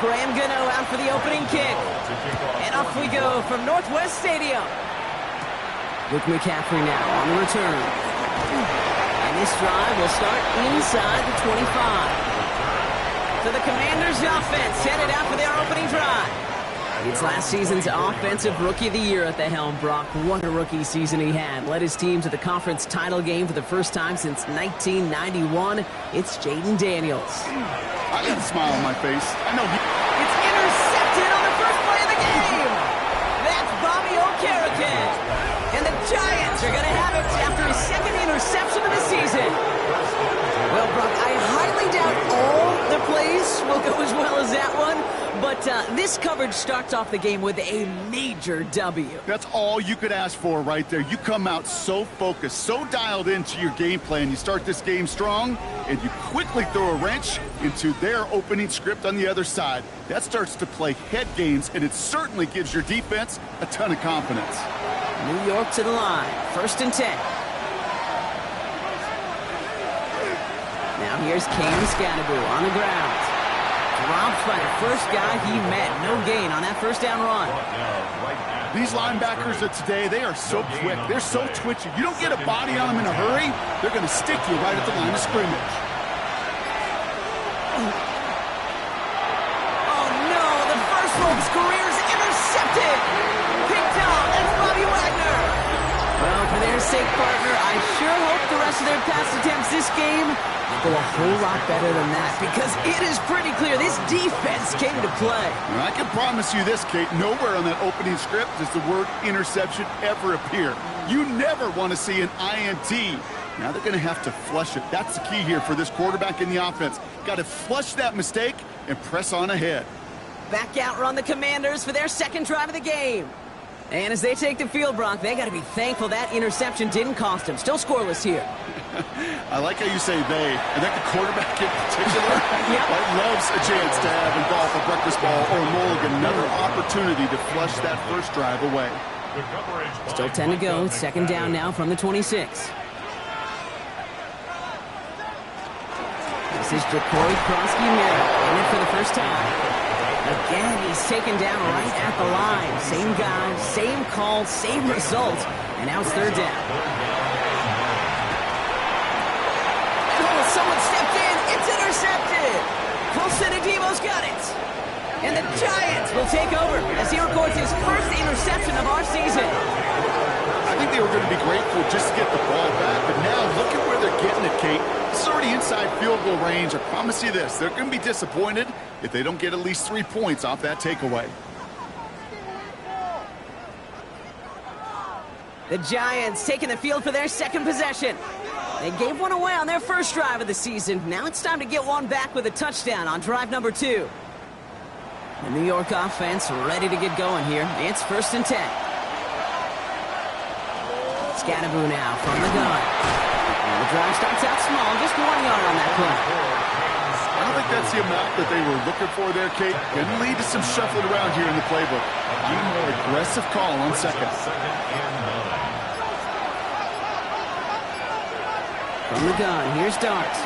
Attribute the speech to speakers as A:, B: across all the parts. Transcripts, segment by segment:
A: Graham Gano out for the opening kick. And off we go from Northwest Stadium. Luke McCaffrey now on the return. And this drive will start inside the 25. So the Commanders' offense headed out for their opening drive. It's last season's Offensive Rookie of the Year at the helm. Brock, what a rookie season he had. Led his team to the conference title game for the first time since 1991. It's Jayden Daniels.
B: I got a smile on my face. I know
A: It's intercepted on the first play of the game. That's Bobby Okereke. And the Giants are going to have it after his second interception of the season. Well, Brock, I highly doubt all the plays will go as well as that one. But this coverage starts off the game with a major W.
B: that's all you could ask for right there. You come out so focused, so dialed into your game plan. You start this game strong, and you quickly throw a wrench into their opening script on the other side. That starts to play head games, and it certainly gives your defense a ton of confidence.
A: New York to the line. 1st and 10. Now here's Cam Scatterbull on the ground. Dropped by the first guy he met. No gain on that first down run.
B: These linebackers of today, they are so quick. They're so twitchy. You don't get a body on them in a hurry, they're going to stick you right at the line of scrimmage.
A: Oh, no. The first one of his career is intercepted. Picked off. That's Bobby Wagner. Well, for their sake, partner, I sure hope the rest of their pass attempts this game go a whole lot better than that, because it is pretty clear this defense came to play.
B: And I can promise you this, Kate, nowhere on that opening script does the word interception ever appear. You never want to see an INT. Now they're going to have to flush it. That's the key here for this quarterback in the offense. Got to flush that mistake and press on ahead.
A: Back out run the Commanders for their second drive of the game. And as they take the field, Brock, they got to be thankful that interception didn't cost them. Still scoreless here.
B: I like how you say they. I think the quarterback in particular loves a chance to have in golf a breakfast ball or a mulligan, another opportunity to flush that first drive away.
A: Still 10 to go. 2nd down now from the 26. This is Jacory Krosky-Merritt in it for the first time. Again, he's taken down right at the line. Same guy, same call, same result. And now it's 3rd down. Oh, someone stepped in. It's intercepted. Colson Adebo's got it. And the Giants will take over as he records his first interception of our season.
B: I think they were going to be grateful just to get the ball back, but now look at where they're getting it, Kate. It's already inside field goal range. I promise you this, they're going to be disappointed if they don't get at least 3 points off that takeaway.
A: The Giants taking the field for their second possession. They gave one away on their first drive of the season. Now it's time to get one back with a touchdown on drive number 2. The New York offense ready to get going here. It's 1st and 10. Scatterbull now from the gun. And the drive starts out small, just 1 yard on that play.
B: I don't think that's the amount that they were looking for there, Kate. Can lead to some shuffling around here in the playbook. A more aggressive call on 2nd.
A: From the gun, here's Darts.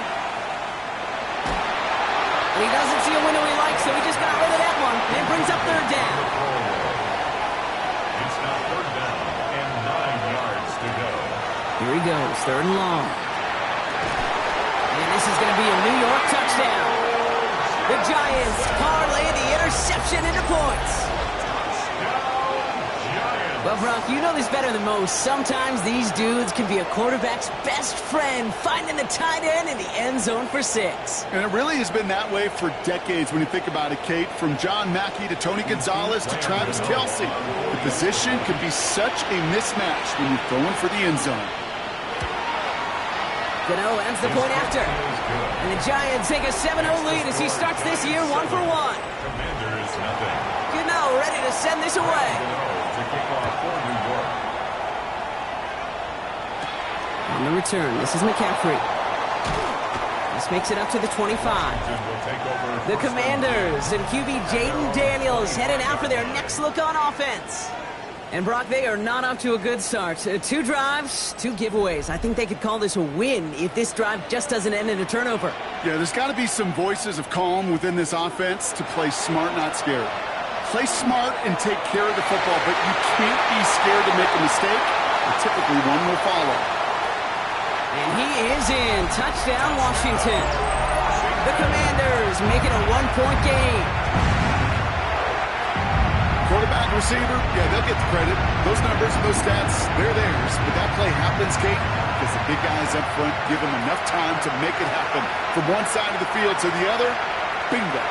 A: And he doesn't see a window he likes, so he just got rid of that one. And it brings up 3rd down.
C: It's now 3rd down and 9 yards to go.
A: Here he goes, 3rd and long. And this is going to be a New York touchdown. The Giants parlay the interception into points. Well, Brock, you know this better than most. Sometimes these dudes can be a quarterback's best friend, finding the tight end in the end zone for 6.
B: And it really has been that way for decades when you think about it, Kate. From John Mackey to Tony Gonzalez to Travis Kelce. The position can be such a mismatch when you're throwing for the end zone.
A: Gano ends the point after. And the Giants take a 7-0 lead as he starts this year 1 for 1.
C: Commanders nothing.
A: Gano ready to send this away.
C: To kick off for New York.
A: On the return, this is McCaffrey. This makes it up to the 25. The Commanders and QB Jayden Daniels headed out for their next look on offense. And Brock, they are not off to a good start. 2 drives, 2 giveaways. I think they could call this a win if this drive just doesn't end in a turnover.
B: Yeah, there's got to be some voices of calm within this offense to play smart, not scared. Play smart and take care of the football, but you can't be scared to make a mistake, and typically one will follow.
A: And he is in. Touchdown, Washington. The Commanders make it a 1-point game.
B: Quarterback, receiver, yeah, they'll get the credit. Those numbers and those stats, they're theirs. But that play happens, Kate, because the big guys up front give them enough time to make it happen. From one side of the field to the other, bingo.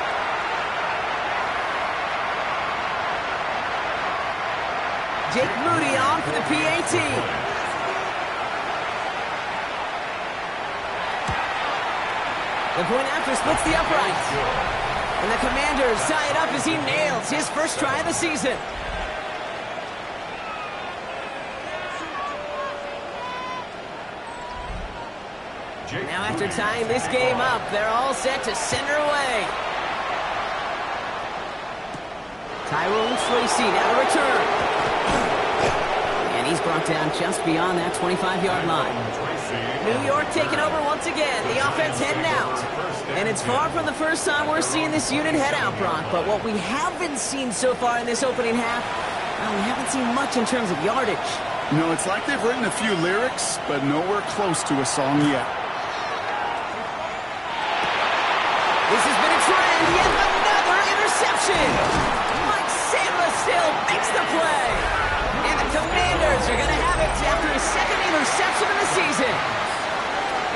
A: Jake Moody on for the PAT. The point after splits the upright. And the Commanders tie it up as he nails his first try of the season. Now after tying this game up, they're all set to center away. Tyrone Tracy now to return. And he's brought down just beyond that 25-yard line. New York taking over once again. The offense heading out. And it's far from the first time we're seeing this unit head out, Brock. But what we haven't seen so far in this opening half, well, we haven't seen much in terms of yardage.
B: No, it's like they've written a few lyrics, but nowhere close to a song yet.
A: This has been a trend. Yet another interception. Mike Samuel makes the play. And the Commanders are going to have it after his second interception of the season.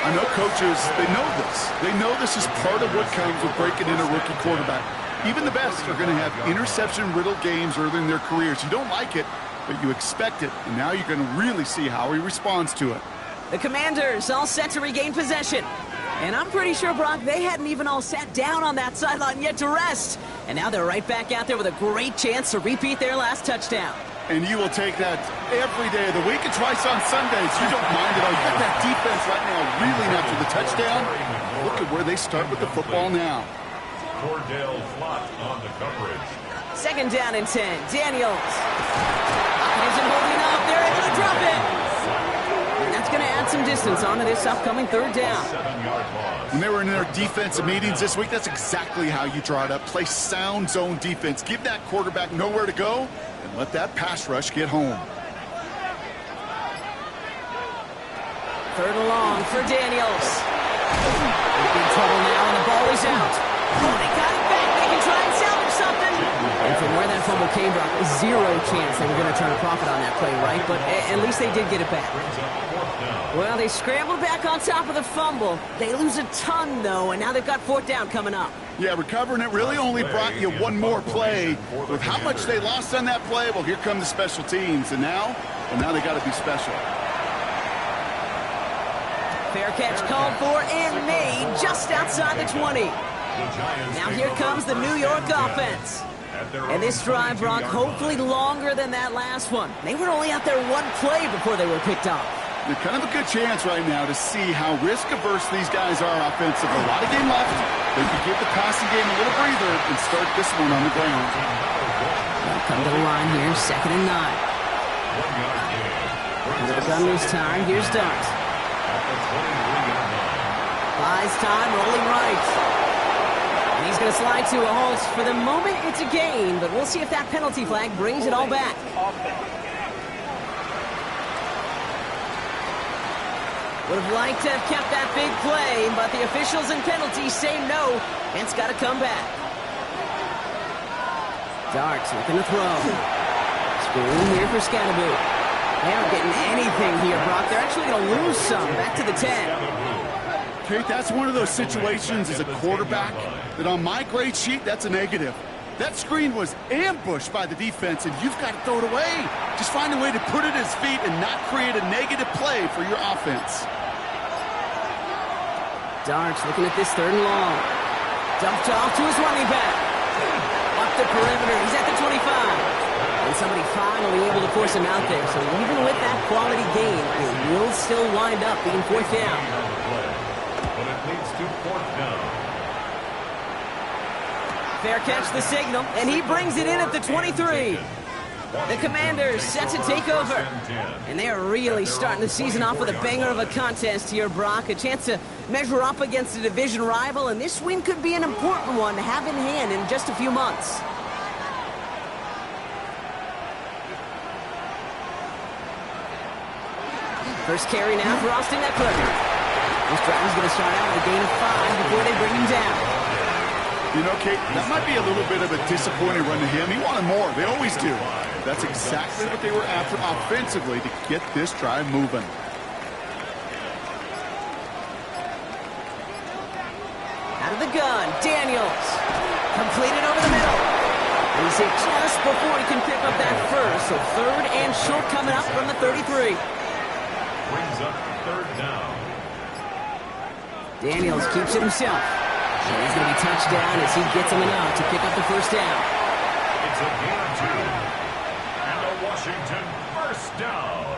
B: I know coaches, they know this. They know this is part of what comes with breaking in a rookie quarterback. Even the best are going to have interception-riddled games early in their careers. You don't like it, but you expect it. And now you're going to really see how he responds to it.
A: The Commanders all set to regain possession. And I'm pretty sure, Brock, they hadn't even all sat down on that sideline yet to rest. And now they're right back out there with a great chance to repeat their last touchdown.
B: And you will take that every day of the week and twice on Sundays. You don't mind at all. You got that defense right now reeling after the touchdown. Look at where they start with the football now.
C: Cordell Flott on the coverage.
A: 2nd down and 10. Daniels. Isn't holding up. They're able to drop it. And that's going to add some distance onto this upcoming 3rd down.
B: When they were in their defensive meetings this week, that's exactly how you draw it up. Play sound zone defense. Give that quarterback nowhere to go. And let that pass rush get home.
A: 3rd and long for Daniels. They're in trouble now, and the ball is out. Oh, they got it back. They can try and salvage something. And from where that fumble came, Brock, 0 chance they were going to turn a profit on that play, right? But at least they did get it back. Well, they scrambled back on top of the fumble. They lose a ton, though, and now they've got 4th down coming up.
B: Yeah, recovering it really only brought you one more play. With how much they lost on that play, well, here come the special teams. And now they got to be special.
A: Fair catch called for and made just outside the 20. Now here comes the New York offense. And this drive, Brock, hopefully longer than that last one. They were only out there 1 play before they were picked off.
B: They're kind of a good chance right now to see how risk-averse these guys are offensively. A lot of game left. They could give the passing game a little breather and start this one on the ground.
A: They'll come to the line here, 2nd and 9. Into the gun this time. Here's Dart. Buys time, rolling right. And he's going to slide to a halt. For the moment, it's a gain, but we'll see if that penalty flag brings it all back. Would have liked to have kept that big play, but the officials and penalties say no, and it's got to come back. Darts looking to throw. Screen here for Scatterbo. They aren't getting anything here, Brock. They're actually going to lose some. Back to the 10.
B: Kate, that's one of those situations as a quarterback that on my grade sheet, that's a negative. That screen was ambushed by the defense, and you've got to throw it away. Just find a way to put it at his feet and not create a negative play for your offense.
A: Darts looking at this 3rd and long. Dumped off to his running back. Up the perimeter. He's at the 25. And somebody finally able to force him out there. So even with that quality gain, it will still wind up being 4th down.
C: But it leads to 4th down.
A: Fair catch the signal, and he brings it in at the 23. The Commanders set to take over. And they are really starting the season off with a banger of a contest here, Brock. A chance to measure up against a division rival, and this win could be an important one to have in hand in just a few months. First carry now for Austin Eckler. This drive is going to start out with a gain of 5 before they bring him down.
B: You know, Kate, that might be a little bit of a disappointing run to him. He wanted more. They always do. That's exactly what they were after offensively to get this drive moving.
A: Out of the gun, Daniels. Completed over the middle. And he's hit just before he can pick up that first. So third and short coming up from the 33.
C: Brings up third down.
A: Daniels keeps it himself. And he's going to be touched down as he gets him enough to pick up the first down.
C: It's a gain of 2. And a Washington first down.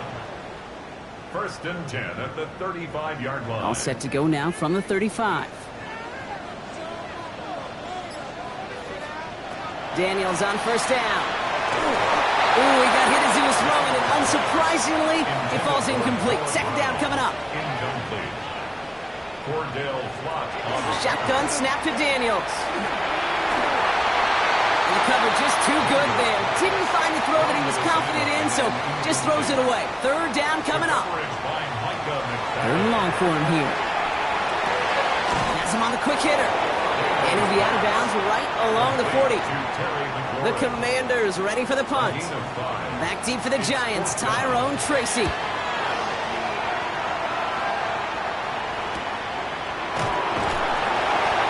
C: First and 10 at the 35-yard line.
A: All set to go now from the 35. Daniels on first down. Ooh, he got hit as he was throwing it. Unsurprisingly, it falls incomplete. Second down coming up.
C: Incomplete. Cordell Flott.
A: Shotgun snap to Daniels. The cover just too good there. Didn't find the throw that he was confident in, so just throws it away. Third down coming up. Third and long for him here. Has him on the quick hitter. And he'll be out of bounds right along the 40. The Commanders ready for the punt. Back deep for the Giants, Tyrone Tracy.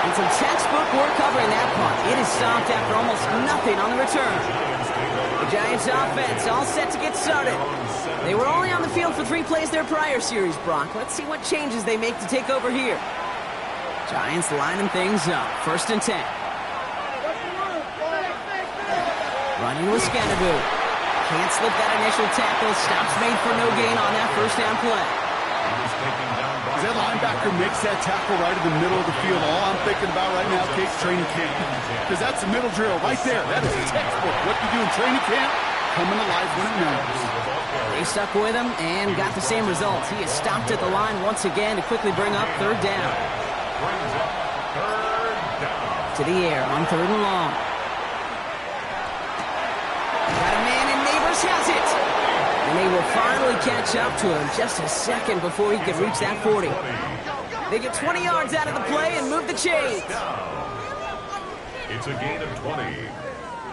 A: And some textbook work covering that punt. It is stopped after almost nothing on the return. The Giants offense all set to get started. They were only on the field for 3 plays their prior series, Brock. Let's see what changes they make to take over here. Giants lining things up. First and 10. Running with Scannaboo. Can't slip that initial tackle. Stops made for no gain on that first down play.
B: As that linebacker makes that tackle right in the middle of the field, all I'm thinking about right now, Kate, training camp. Because that's the middle drill right there. That is textbook. What you do in training camp, coming alive when it matters.
A: They stuck with him and got the same results. He is stopped at the line once again to quickly bring up third down. To the air on third and long. Got a man and Neighbors has it. And they will finally catch up to him just a second before he can reach that 40. They get 20 yards out of the play and move the chains.
C: It's a gain of 20.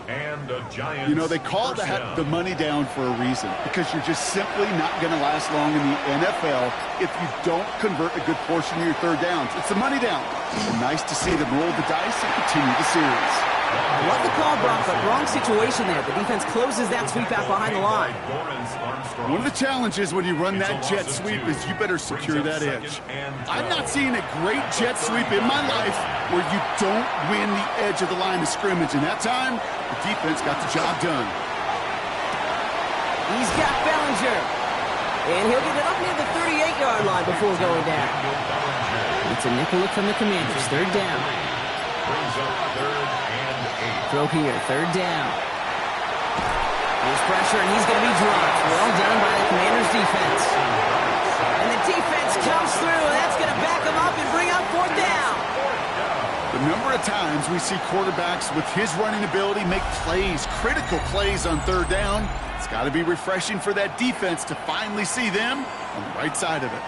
C: And a Giants.
B: You know, they call that the money down for a reason, because you're just simply not going to last long in the NFL if you don't convert a good portion of your third downs. It's the money down. And nice to see them roll the dice and continue the series.
A: Love the call, Brock, but wrong situation there. The defense closes that sweep out behind the line.
B: One of the challenges when you run that jet sweep is you better secure that edge. I've not seen a great jet sweep in my life where you don't win the edge of the line of scrimmage. And that time, the defense got the job done.
A: He's got Bellinger. And he'll get it up near the 38-yard line before going down. It's a nickel look from the Commanders. Third down. Throw here. Third down. There's pressure, and he's going to be dropped. Well done by the Commanders' defense. And the defense comes through, and that's going to back him up and bring up fourth down.
B: The number of times we see quarterbacks with his running ability make plays, critical plays on third down. It's got to be refreshing for that defense to finally see them on the right side of it.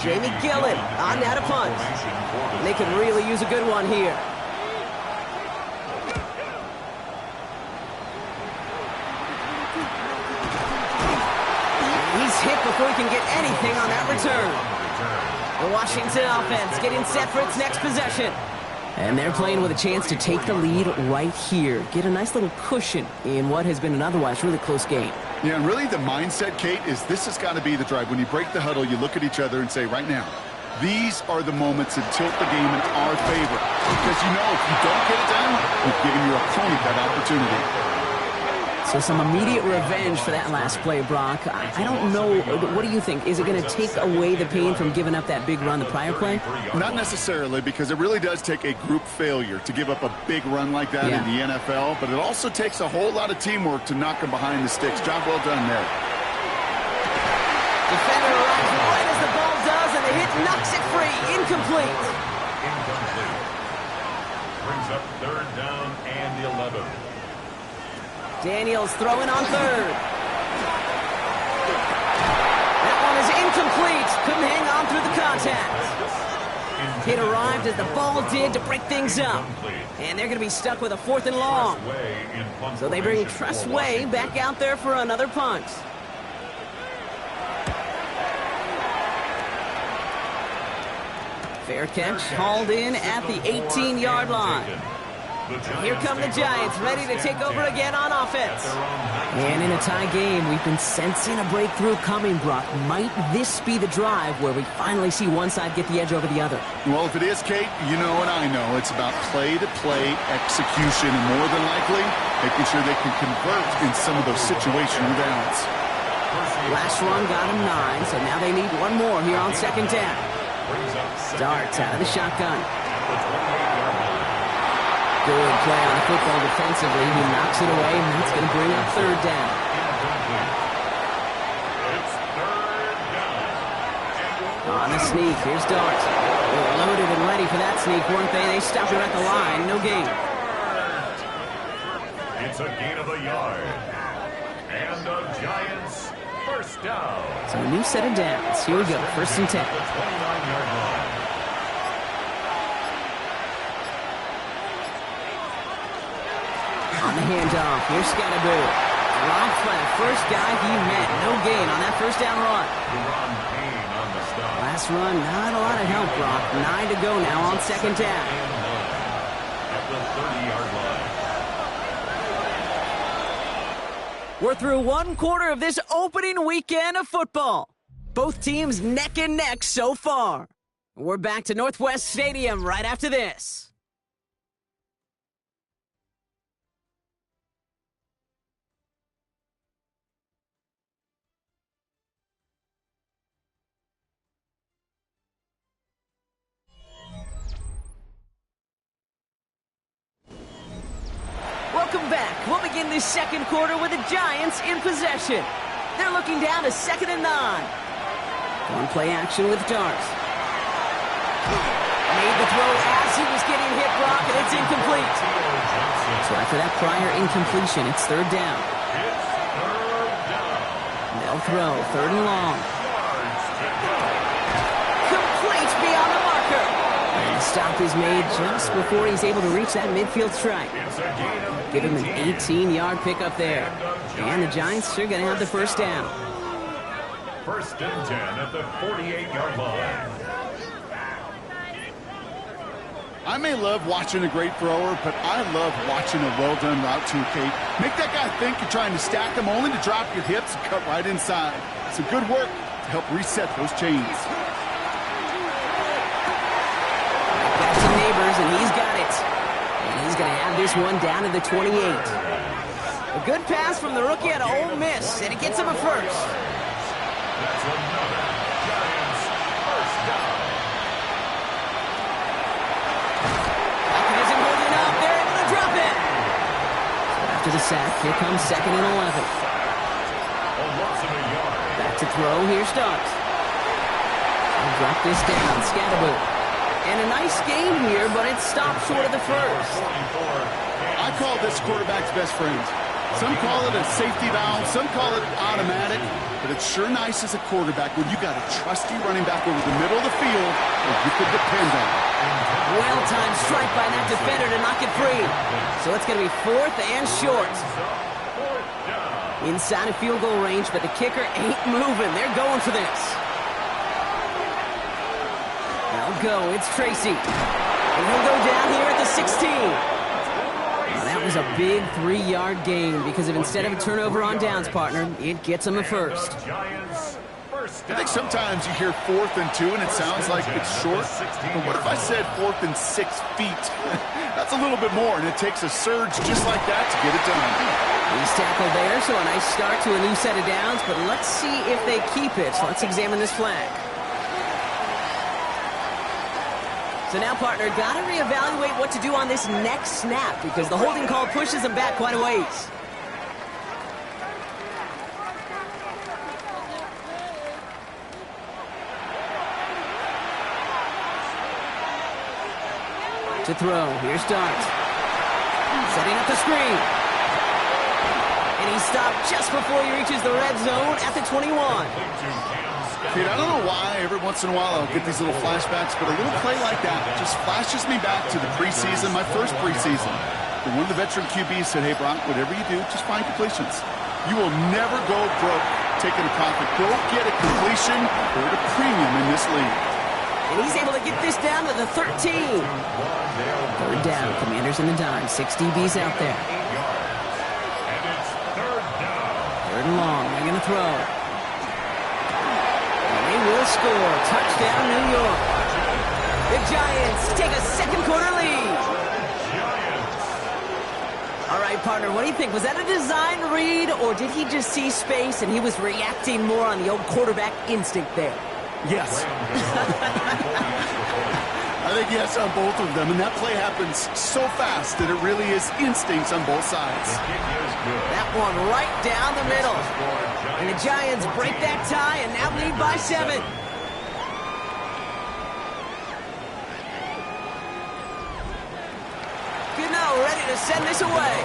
A: Jamie Gillen on that a punt. And they could really use a good one here. He's hit before he can get anything on that return. The Washington offense getting set for its next possession. And they're playing with a chance to take the lead right here. Get a nice little cushion in what has been an otherwise really close game.
B: Yeah, and really the mindset, Kate, is this has got to be the drive. When you break the huddle, you look at each other and say, right now, these are the moments that tilt the game in our favor. Because you know if you don't get it done, you've given your opponent that opportunity.
A: So some immediate revenge for that last play, Brock. I don't know. What do you think? Is it going to take away the pain from giving up that big run the prior play?
B: Not necessarily, because it really does take a group failure to give up a big run like that in the NFL, but it also takes a whole lot of teamwork to knock them behind the sticks. Job well done there.
A: Defender arrives right as the ball does, and the hit knocks it free. Incomplete.
C: Brings up 3rd down and 11.
A: Daniels throwing on 3rd. That one is incomplete. Couldn't hang on through the contact. Hit arrived as the ball did to break things up. And they're going to be stuck with a 4th and long. So they bring Tress Way back out there for another punt. Fair catch, hauled in at the 18-yard line. Here come the Giants, ready to take over again on offense. And in a tie game, we've been sensing a breakthrough coming, Brock. Might this be the drive where we finally see one side get the edge over the other?
B: Well, if it is, Kate, you know and I know it's about play-to-play execution, and more than likely, making sure they can convert in some of those situational downs.
A: Last run got them 9, so now they need one more here on 2nd down. Starts out of the shotgun. Good play on the football defensively. He knocks it away, and that's going to bring up 3rd down. On a sneak, here's Dart. They were loaded and ready for that sneak, weren't they? They stopped her at the line, no gain.
C: It's a gain of a yard. And the Giants, 1st down.
A: So a new set of downs. Here we go, 1st and 10. On the handoff, here's Scatterbill. Robbed by the first guy he met. No gain on that 1st down run. Last run, not a lot of help, Brock. 9 to go now on 2nd down.
C: At the 30-yard line.
A: We're through 1/4 of this opening weekend of football. Both teams neck and neck so far. We're back to Northwest Stadium right after this. Welcome back. We'll begin this 2nd quarter with the Giants in possession. They're looking down to 2nd and 9. One play action with Dart. Made the throw as he was getting hit, Brock, and it's incomplete. So after that prior incompletion, it's 3rd down. They'll throw 3rd and long. Complete beyond the marker. And the stop is made just before he's able to reach that midfield strike. Give him an 18-yard pickup there. And the Giants are going to have the 1st down.
C: 1st and 10 at the 48-yard line.
B: I may love watching a great thrower, but I love watching a well-done route too, Kate. Make that guy think you're trying to stack them, only to drop your hips and cut right inside. Some good work to help reset those chains.
A: Back to Neighbors, and he's got it. And he's going to have this one down to the 28. A good pass from the rookie at Ole Miss, and it gets him a 1st.
C: That's another Giants 1st down.
A: Mechanism holding up. They're able to drop it. So after the sack, here comes 2nd and 11. Back to throw. Here's Dart. He'll drop this down. Scatterboot. And a nice game here, but it stopped short of the 1st.
B: I call this quarterback's best friend. Some call it a safety valve, some call it automatic, but it's sure nice as a quarterback when you got a trusty running back over the middle of the field that you can depend on.
A: Well-timed strike by that defender to knock it free. So it's going to be 4th and short. Inside of field goal range, but the kicker ain't moving. They're going for this. They'll go. It's Tracy. And he'll go down here at the 16. That was a big 3-yard gain because instead of a turnover on downs, partner, it gets him a 1st.
C: first
B: I
C: down.
B: think sometimes you hear 4th and 2 and it sounds like it's short. But what if I said 4th and 6 feet? That's a little bit more, and it takes a surge just like that to get it done.
A: He's tackled there, so a nice start to a new set of downs, but let's see if they keep it. So let's examine this flag. So now, partner, got to reevaluate what to do on this next snap because the holding call pushes him back quite a ways. To throw, here's Dart. Setting up the screen. And he's stopped just before he reaches the red zone at the 21.
B: Kid, I don't know why every once in a while I'll get these little flashbacks, but a little play like that just flashes me back to the preseason, my first preseason. And one of the veteran QBs said, hey, Brock, whatever you do, just find completions. You will never go broke taking a profit. Go get a completion or a premium in this league.
A: And he's able to get this down to the 13. Third down, Commanders in the dime. 6 DBs out there.
C: And it's third down.
A: Third and long, they're going to throw. And they will score. Touchdown, New York. The Giants take a second quarter lead. All right, partner, what do you think? Was that a design read, or did he just see space and he was reacting more on the old quarterback instinct there?
B: Yes. I think yes on both of them, and that play happens so fast that it really is instincts on both sides.
A: That one right down the middle. And the Giants break that tie and now lead by 7. Gano ready to send this away.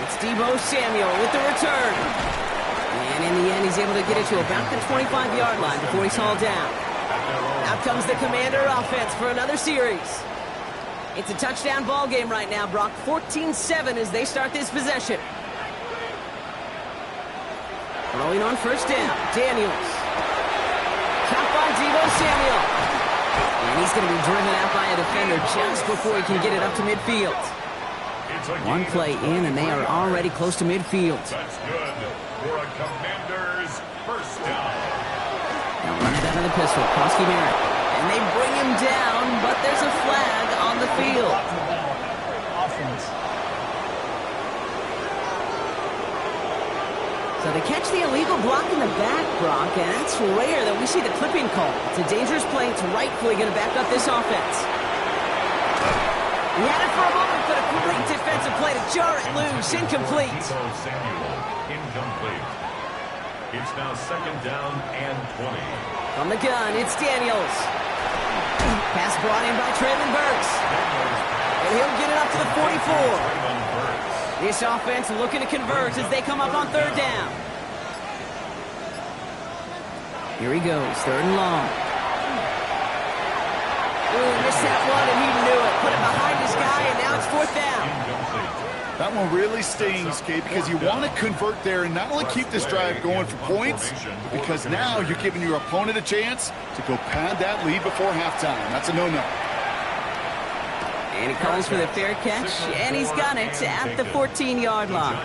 A: It's Deebo Samuel with the return. And in the end, he's able to get it to about the 25-yard line before he's hauled down. Out comes the Commander offense for another series. It's a touchdown ball game right now, Brock. 14-7 as they start this possession. Throwing on first down, Daniels. Caught by Deebo Samuel. And he's going to be driven out by a defender just before he can get it up to midfield. One play in, and they are already close to midfield.
C: That's good for a Commander's first down.
A: Now run it out of the pistol, Kosky Merritt. And they bring him down, but there's a flag on the field. So they catch the illegal block in the back, Brock, and it's rare that we see the clipping call. It's a dangerous play. It's rightfully going to back up this offense. He had it for a moment, but a great defensive play to jar it loose. Incomplete.
C: Deebo Samuel, incomplete. It's now second down and 20.
A: From the gun, it's Daniels. Pass brought in by Traylon Burks. And he'll get it up to the 44. This offense looking to convert as they come up on third down. Here he goes, third and long. Ooh, missed that one, and he knew it. Put it behind his guy, and now it's fourth down.
B: That one really stings, Kate, because you want to convert there and not only keep this drive going for points, because now you're giving your opponent a chance to go pad that lead before halftime. That's a no-no.
A: And he calls for the fair catch, and he's got it at the 14-yard line.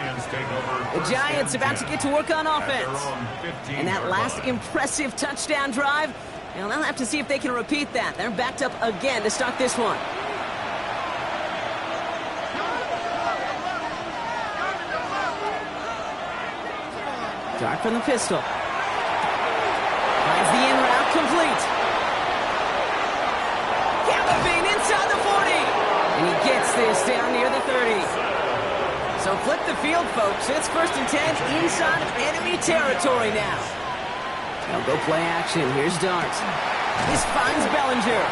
A: The Giants about to get to work on offense. And that last impressive touchdown drive, and they'll have to see if they can repeat that. They're backed up again to start this one. Dart from the pistol. Finds the in route complete. Galloping inside the 40. And he gets this down near the 30. So flip the field, folks. It's first and 10 inside of enemy territory now. Now go play action. Here's Dart. This finds Bellinger.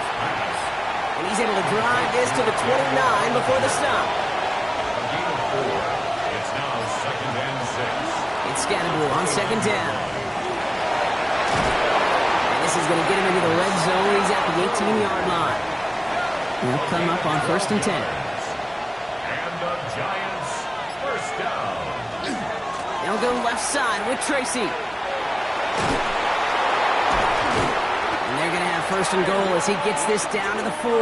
A: And he's able to drive this to the 29 before the stop.
C: It's now second and 6.
A: It's Scatterboo on second down. And this is going to get him into the red zone. He's at the 18-yard line. He'll come up on first and 10.
C: And the Giants first down.
A: They'll go left side with Tracy. And they're going to have first and goal as he gets this down to the 4.
C: 14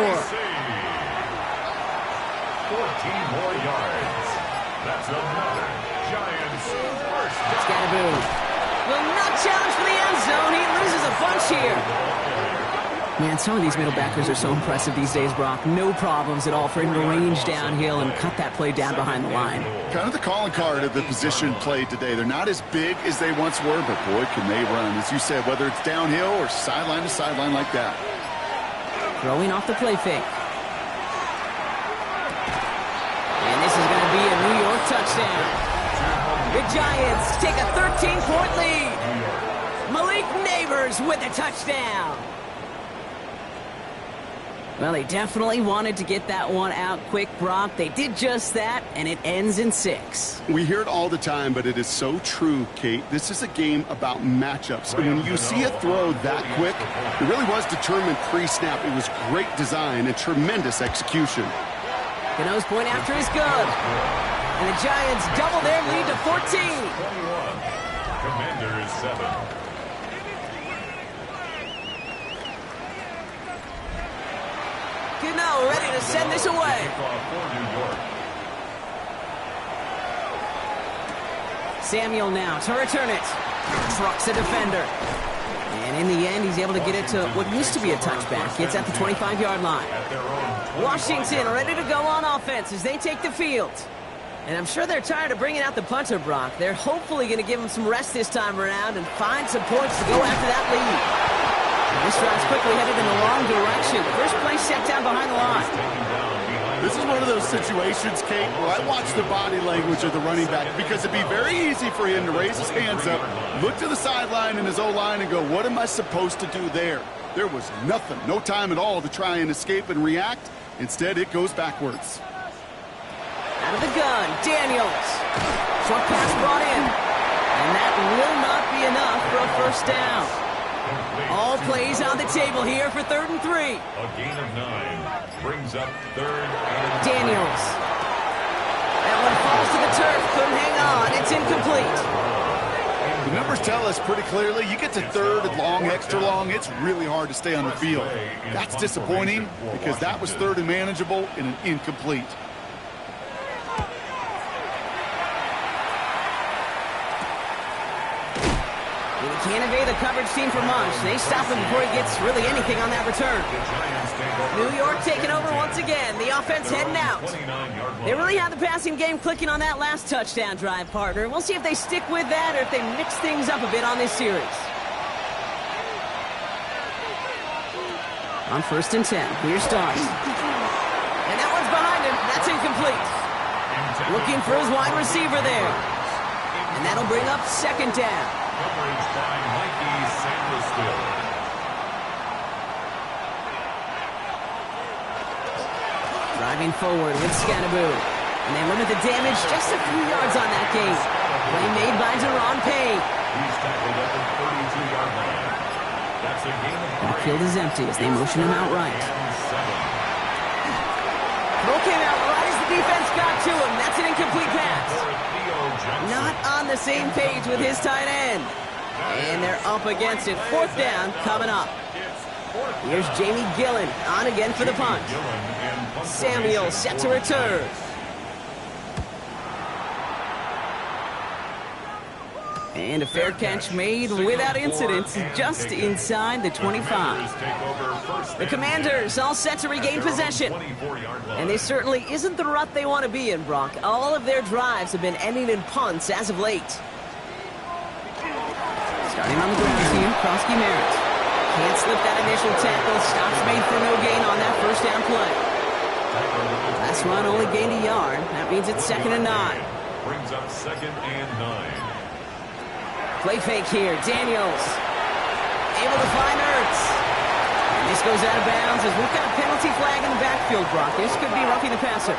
C: more yards. That's another Giants first down.
A: Scatterboo will not challenge for the end zone. He loses a bunch here. Man, some of these middle backers are so impressive these days, Brock. No problems at all for him to range downhill and cut that play down behind the line.
B: Kind of the calling card of the position played today. They're not as big as they once were, but boy, can they run. As you said, whether it's downhill or sideline to sideline like that.
A: Throwing off the play fake. And this is going to be a New York touchdown. The Giants take a 13-point lead. Malik Neighbors with a touchdown. Well, they definitely wanted to get that one out quick, Brock. They did just that, and it ends in 6.
B: We hear it all the time, but it is so true, Kate. This is a game about matchups. And when you see a throw that quick, it really was determined pre-snap. It was great design and tremendous execution.
A: Gano's point after is good. And the Giants double their lead to 14.
C: 21. Commanders 7.
A: Gano ready to send this away. Samuel now to return it. Trucks a defender. And in the end, he's able to get it to what used to be a touchback. It's at the 25-yard line. Washington ready to go on offense as they take the field. And I'm sure they're tired of bringing out the punter, Brock. They're hopefully going to give him some rest this time around and find some points to go after that lead. This drive's quickly headed in the wrong direction. First play set down behind the line.
B: This is one of those situations, Kate, where I watch the body language of the running back because it'd be very easy for him to raise his hands up, look to the sideline in his O-line and go, what am I supposed to do there? There was nothing, no time at all to try and escape and react. Instead, it goes backwards.
A: Out of the gun, Daniels. Short pass brought in. And that will not be enough for a first down. All plays on the table here for 3rd and 3.
C: A gain of 9 brings up 3rd and
A: Daniels. That one falls to the turf. Couldn't hang on. It's incomplete.
B: The numbers tell us pretty clearly, you get to 3rd and long, extra long, it's really hard to stay on the field. That's disappointing because that was 3rd and manageable and an incomplete.
A: Can't evade the coverage team for much. They stop him before he gets really anything on that return. New York taking over once again. The offense heading out. They really had the passing game clicking on that last touchdown drive, partner. We'll see if they stick with that or if they mix things up a bit on this series. On 1st and 10, here's Starks. And that one's behind him. That's incomplete. Looking for his wide receiver there. And that'll bring up 2nd down.
C: Coverage by Mikey Sandersville.
A: Driving forward with Scatterboo. And they limit the damage just a few yards on that game. Play made by Deron Payne.
C: He's tackled at the 32-yard line. That's a gain of 3.
A: The field is empty as they motion him outright. Throw came out right as the defense got to him. That's an incomplete pass. Not on the same page with his tight end. And they're up against it. 4th down coming up. Here's Jamie Gillen on again for the punt. Samuel set to return. And a fair catch made without incident just inside the 25. The Commanders all set to regain possession. And this certainly isn't the rut they want to be in, Brock. All of their drives have been ending in punts as of late. Starting on the ground team, Krosky Merritt. Can't slip that initial tackle. Stops made for no gain on that first down play. Last run only gained a yard. That means it's 2nd and 9.
C: Brings up 2nd and 9.
A: Play fake here. Daniels able to find Ertz. And this goes out of bounds as we've got a penalty flag in the backfield, Brock. This could be roughing the passer.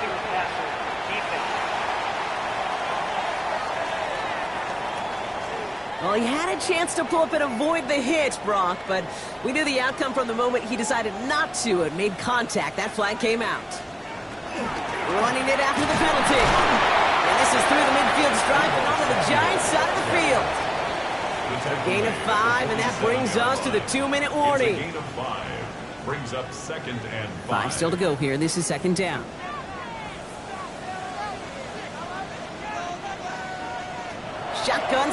A: Well, he had a chance to pull up and avoid the hit, Brock, but we knew the outcome from the moment he decided not to and made contact. That flag came out. Running it after the penalty. And this is through the midfield stripe and onto the Giants side of the field. A gain of 5, and that brings us to the 2-minute warning.
C: It's a gain of 5. Brings up 2nd and 5.
A: 5 still to go here. This is 2nd down.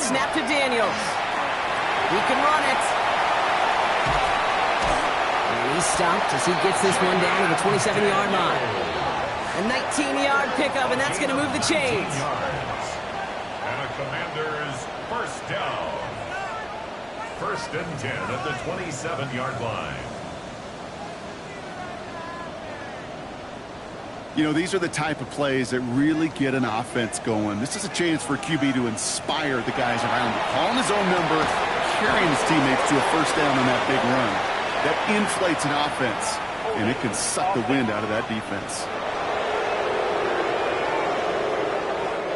A: snap to Daniels. He can run it. And he's stopped as he gets this one down to the 27-yard line. A 19-yard pickup, and that's going to move the chains.
C: And a Commanders first down. 1st and 10 at the 27-yard line.
B: You know, these are the type of plays that really get an offense going. This is a chance for QB to inspire the guys around him. Calling his own number, carrying his teammates to a first down on that big run. That inflates an offense, and it can suck the wind out of that defense.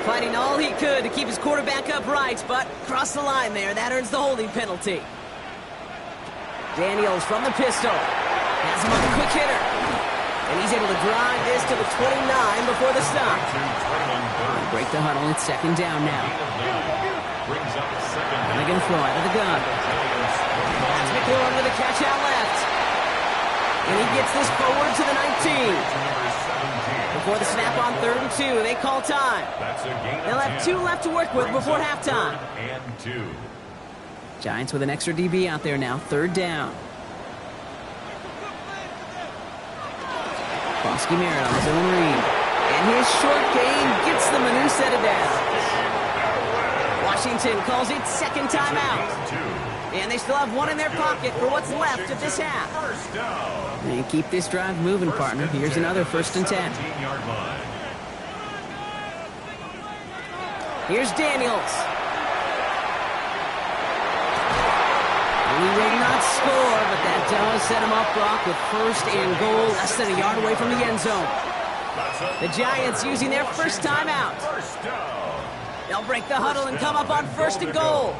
A: Fighting all he could to keep his quarterback upright, but crossed the line there. That earns the holding penalty. Daniels from the pistol. Has him on the quick hitter. And he's able to drive this to the 29 before the stop. Break the huddle. It's 2nd down now. And they're going to throw out of the gun. That's McLaurin with a catch out left. And he gets this forward to the 19. Before the snap on 3rd and 2, they call time. They'll have 2 left to work with before halftime. Giants with an extra DB out there now. 3rd down. Bosky Merritt on his own read. And his short gain gets them a new set of downs. Washington calls it 2nd timeout. And they still have 1 in their pocket for what's left of this half. And keep this drive moving, partner. Here's another 1st and 10. Here's Daniels. He will not score, but that does set him up, Brock, with 1st and goal, less than a yard away from the end zone. The Giants using their first timeout. They'll break the huddle and come up on 1st and goal.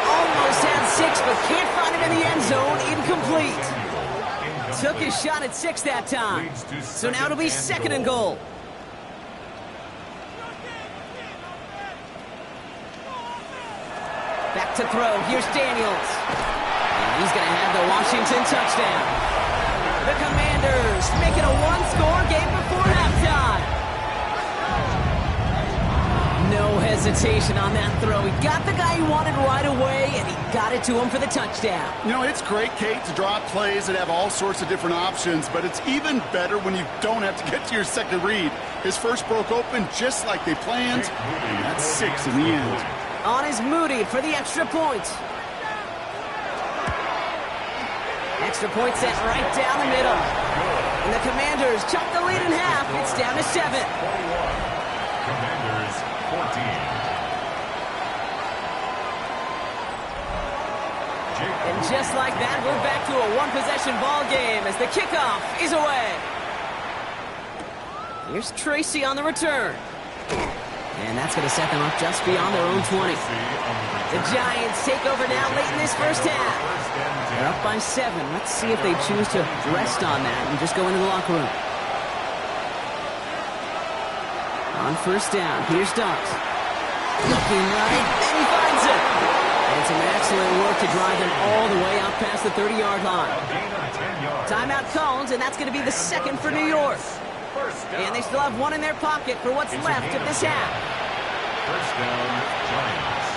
A: Almost had 6, but can't find him in the end zone. Incomplete. Took his shot at 6 that time. So now it'll be 2nd and goal. Back to throw. Here's Daniels. And he's going to have the Washington touchdown. The Commanders make it a 1-score game before halftime. No hesitation on that throw. He got the guy he wanted right away, and he got it to him for the touchdown.
B: You know, it's great, Kate, to draw plays that have all sorts of different options, but it's even better when you don't have to get to your second read. His first broke open just like they planned, and that's 6 in the end.
A: On is Moody for the extra point. Extra point set right down the middle. And the Commanders chop the lead in half. It's down to 7.
C: Commanders 14.
A: And just like that, we're back to a 1-possession ball game as the kickoff is away. Here's Tracy on the return. And that's going to set them up just beyond their own 20. The Giants take over now late in this first half. They're up by 7. Let's see if they choose to rest on that and just go into the locker room. On 1st down, here's Dux. Looking right, and he finds it. And some excellent work to drive them all the way out past the 30-yard line. Timeout called, and that's going to be the 2nd for New York. And they still have 1 in their pocket for what's left of this half.
C: First down, Giants.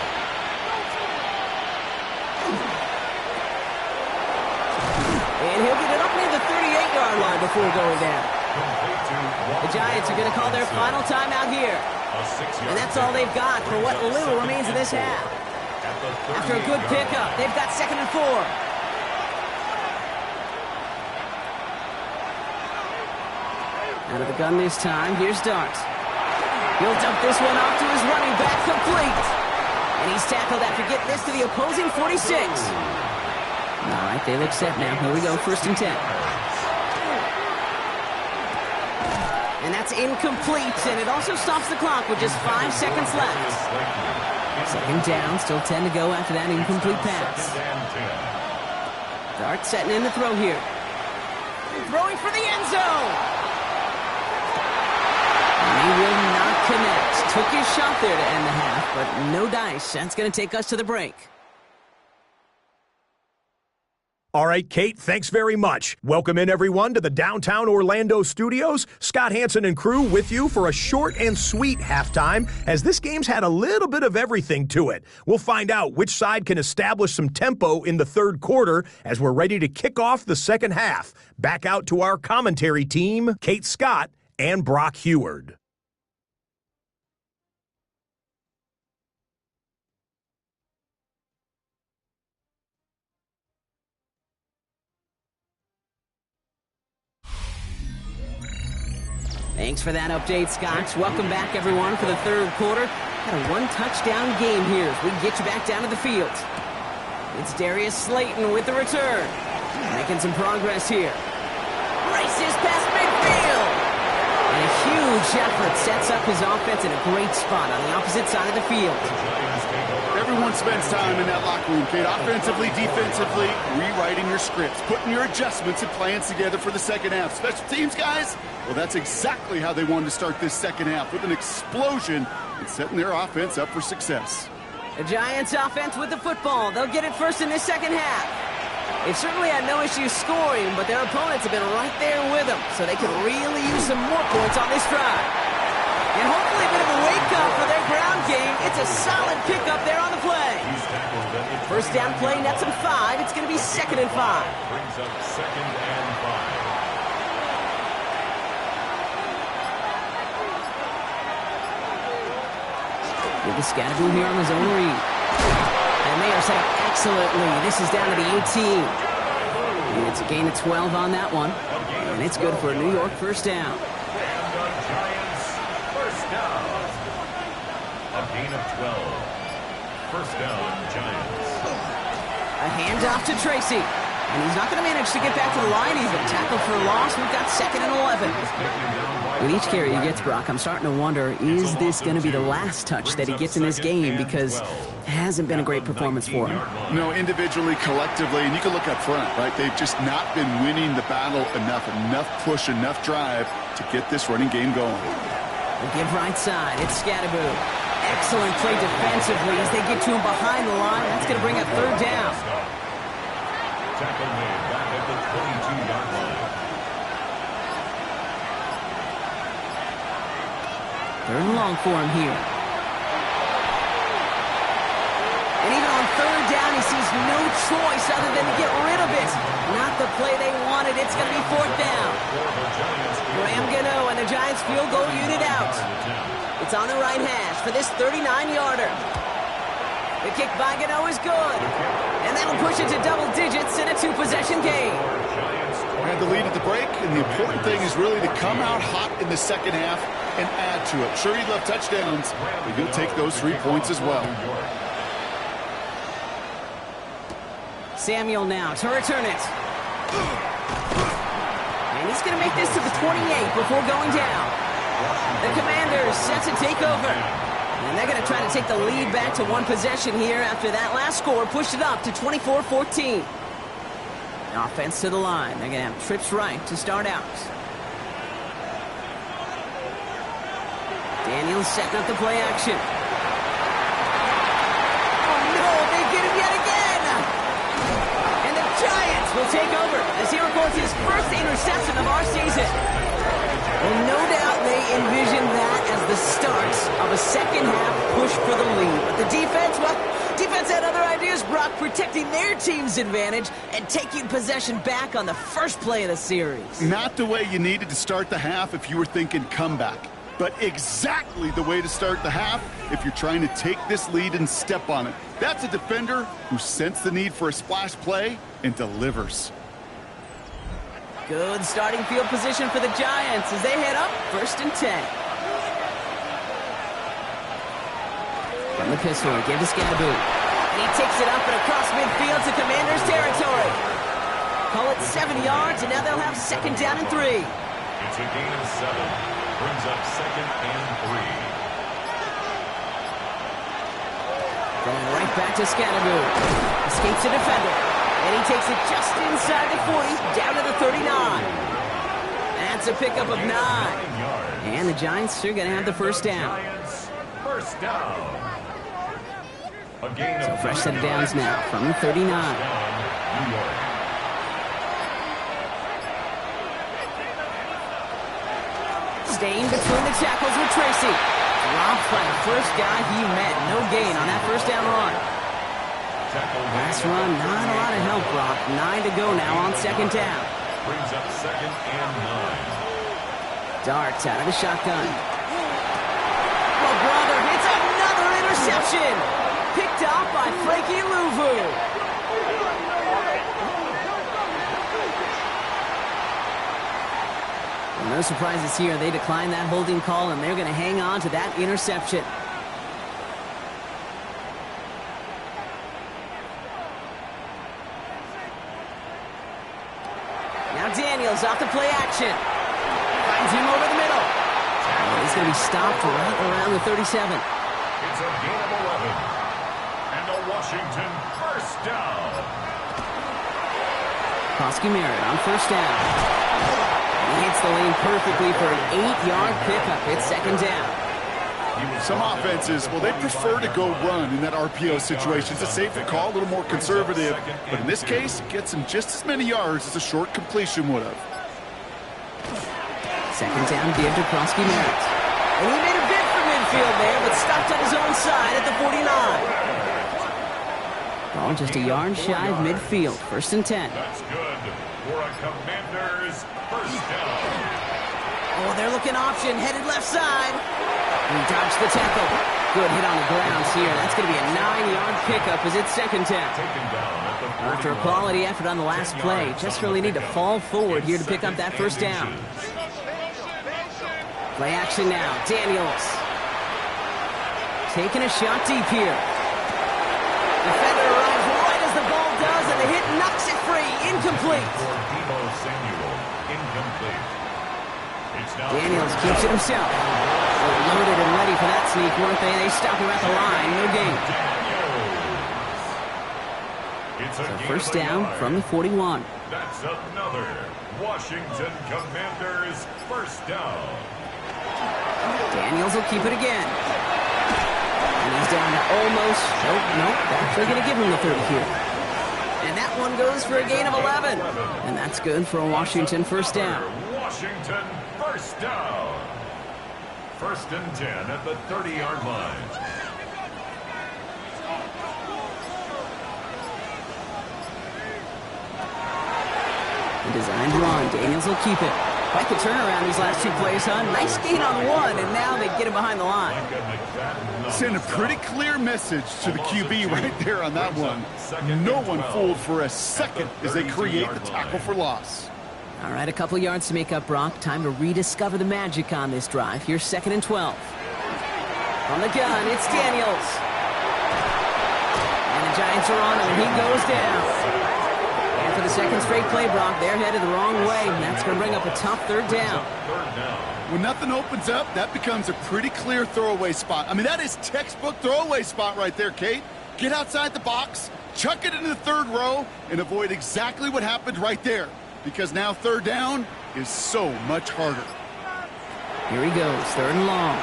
A: And he'll get it up near the 38-yard line before going down. The Giants are going to call their final timeout here. And that's all they've got for what little remains of this half. After a good pickup, they've got 2nd and 4. Out of the gun this time, here's Dart. He'll dump this one off to his running back, complete. And he's tackled after getting this to the opposing 46. All right, they look set now. Here we go, 1st and 10. And that's incomplete, and it also stops the clock with just 5 seconds left. 2nd down, still 10 to go after that incomplete pass. Dart setting in the throw here. Throwing for the end zone. He will not connect. Took his shot there to end the half, but no dice. That's going to take us to the break.
D: All right, Kate, thanks very much. Welcome in, everyone, to the downtown Orlando studios. Scott Hansen and crew with you for a short and sweet halftime, as this game's had a little bit of everything to it. We'll find out which side can establish some tempo in the third quarter as we're ready to kick off the second half. Back out to our commentary team, Kate Scott and Brock Heward.
A: Thanks for that update, Scott. Welcome back, everyone, for the third quarter. Got a one-touchdown game here as we get you back down to the field. It's Darius Slayton with the return. Making some progress here. Races past midfield. And a huge effort sets up his offense in a great spot on the opposite side of the field.
B: Everyone spends time in that locker room, Kate. Offensively, defensively, rewriting your scripts, putting your adjustments and plans together for the second half. Special teams, guys, well, that's exactly how they wanted to start this second half, with an explosion and setting their offense up for success.
A: The Giants offense with the football. They'll get it first in this second half. They've certainly had no issues scoring, but their opponents have been right there with them, so they can really use some more points on this drive. And hopefully a bit of a wake-up for their ground game. It's a solid pickup there on the play. First down play, nets them 5. It's going to be 2nd and 5.
C: Brings up 2nd and 5.
A: With the Scatterboo here on his own read. And they are set up excellently. This is down to the 18. And it's a gain of 12 on that one. And it's good for a New York first down.
C: A gain of 12. First down, Giants.
A: A handoff to Tracy. And he's not going to manage to get back to the line even. Tackled for a loss. We've got 2nd and 11. With each carry he gets, Brock, I'm starting to wonder, is this going to be the last touch that he gets in this game? Because it hasn't been a great performance for him.
B: No, individually, collectively, and you can look up front, right? They've just not been winning the battle enough push, enough drive to get this running game going.
A: We'll give right side. It's Scatterboo. Excellent play defensively as they get to him behind the line. That's going to bring up 3rd down.
C: Tackle made back at the 22-yard line.
A: 3rd and long for him here. And even on 3rd down, he sees no choice other than to get rid of it. Not the play they wanted. It's going to be 4th down. Graham Gano and the Giants field goal unit out. It's on the right hash for this 39-yarder. The kick by Gano is good. And that'll push it to double digits in a 2-possession game.
B: We had the lead at the break, and the important thing is really to come out hot in the second half and add to it. Sure, you'd love touchdowns, but you'll take those 3 points as well.
A: Samuel now to return it. And he's going to make this to the 28 before going down. The Commanders set to take over. And they're going to try to take the lead back to 1 possession here after that last score pushed it up to 24-14. Offense to the line. They're going to have trips right to start out. Daniels setting up the play action. Oh no, they get him yet again! And the Giants will take over as he records his first interception of our season. Well, no doubt they envision that as the start of a second half push for the lead. But the defense, well, defense had other ideas, Brock, protecting their team's advantage and taking possession back on the first play of the series.
B: Not the way you needed to start the half if you were thinking comeback, but exactly the way to start the half if you're trying to take this lead and step on it. That's a defender who sensed the need for a splash play and delivers.
A: Good starting field position for the Giants as they head up 1st and 10. From the pistol, give to Scatterboo. And he takes it up and across midfield to Commanders territory. Call it 70 yards, and now they'll have 2nd down and 3.
C: It's a gain of 7. Brings up 2nd and 3.
A: Going right back to Scatterboo. Escapes the defender. And he takes it just inside the 40, down to the 39. That's a pickup of 9. And the Giants are going to have the first down.
C: First down.
A: So fresh set of downs now from the 39. Staying between the tackles with Tracy. Dropped by the first guy he met. No gain on that first down run. Last run, not a lot of help, Brock. 9 to go now on second down.
C: Brings up 2nd and 9.
A: Darts out of the shotgun. Well, brother, it's another interception. Picked off by Frankie Luvu. Well, no surprises here. They declined that holding call, and they're going to hang on to that interception. Now Daniels off the play action. Finds him over the middle. Oh, he's going to be stopped right around the 37.
C: It's a gain of 11. And a Washington first down.
A: Koski Merritt on first down. He hits the lane perfectly for an 8-yard pickup. It's second down.
B: Some offenses, well, they prefer to go run in that RPO situation. It's a safer call, a little more conservative. But in this case, it gets him just as many yards as a short completion would have.
A: Second down give to Koski Merritt. And he made a bid for midfield there, but stopped on his own side at the 49. Ball just a yard shy of midfield. First and 10.
C: That's good for a Commanders first down.
A: Oh, they're looking option. Headed left side. He dodged the tackle. Good hit on the grounds here. That's going to be a 9-yard pickup as it's second down. After a quality effort on the last play, just really need to fall forward here to pick up that first down. Play action now. Daniels. Taking a shot deep here. Defender arrives right as the ball does, and the hit knocks it free. Incomplete. Daniels keeps it himself. They're loaded and ready for that sneak, weren't they? They stop him at the line. No gain. So first down from the 41.
C: That's another Washington Commanders first down.
A: Daniels will keep it again. And he's down to almost, nope, actually going to give him the 30 here. And that one goes for a gain of 11. And that's good for a Washington first down.
C: Washington first down. First and 10 at the 30-yard line.
A: The designed run. Daniels will keep it. Quite the turnaround these last two plays, huh? Nice gain on one, and now they get him behind the line.
B: Send a pretty clear message to the QB right there on that one. No one fooled for a second as they create the tackle for loss.
A: All right, a couple yards to make up, Brock. Time to rediscover the magic on this drive. Here's second and 12. On the gun, it's Daniels. And the Giants are on him, and he goes down. And for the second straight play, Brock, they're headed the wrong way, and that's going to bring up a tough third down.
B: When nothing opens up, that becomes a pretty clear throwaway spot. I mean, that is textbook throwaway spot right there, Kate. Get outside the box, chuck it into the third row, and avoid exactly what happened right there. Because now third down is so much harder.
A: Here he goes, third and long.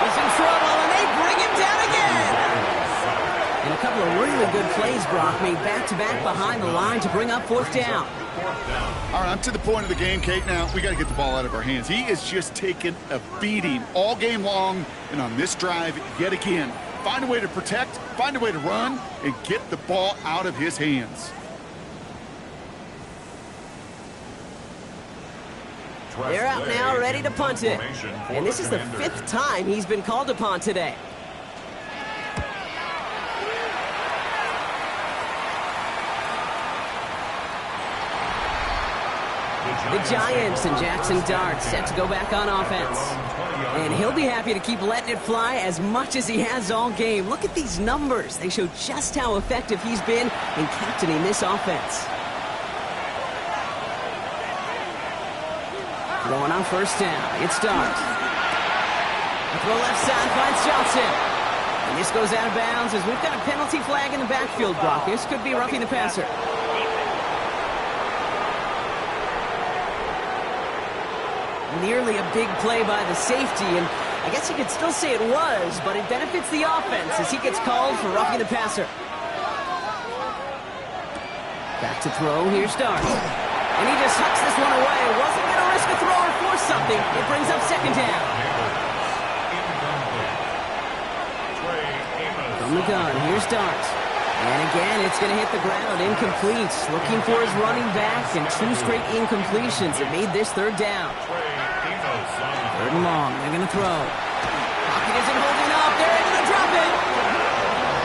A: He's in trouble, and they bring him down again. And a couple of really good plays, Brock, made back-to-back behind the line to bring up fourth down.
B: All right, I'm to the point of the game, Kate. Now, we got to get the ball out of our hands. He is just taking a beating all game long, and on this drive, yet again. Find a way to protect, find a way to run, and get the ball out of his hands.
A: They're out now, ready to punt it. And this is the 5th time he's been called upon today. The Giants and Jackson Dart set to go back on offense. And he'll be happy to keep letting it fly as much as he has all game. Look at these numbers. They show just how effective he's been in captaining this offense. Going on first down, it's Dart. Throw left side finds Johnson. And this goes out of bounds as we've got a penalty flag in the backfield, Brock. This could be roughing the passer. Nearly a big play by the safety, and I guess you could still say it was, but it benefits the offense as he gets called for roughing the passer. Back to throw, here's Dart. And he just hucks this one away. Wasn't going to risk a throw or force something. It brings up second down. From the gun, here's Dart. And again, it's going to hit the ground. Incomplete. Looking for his running back, and 2 straight incompletions that made this third down. Third and long. They're going to throw. Pocket isn't holding up. They're able to drop it.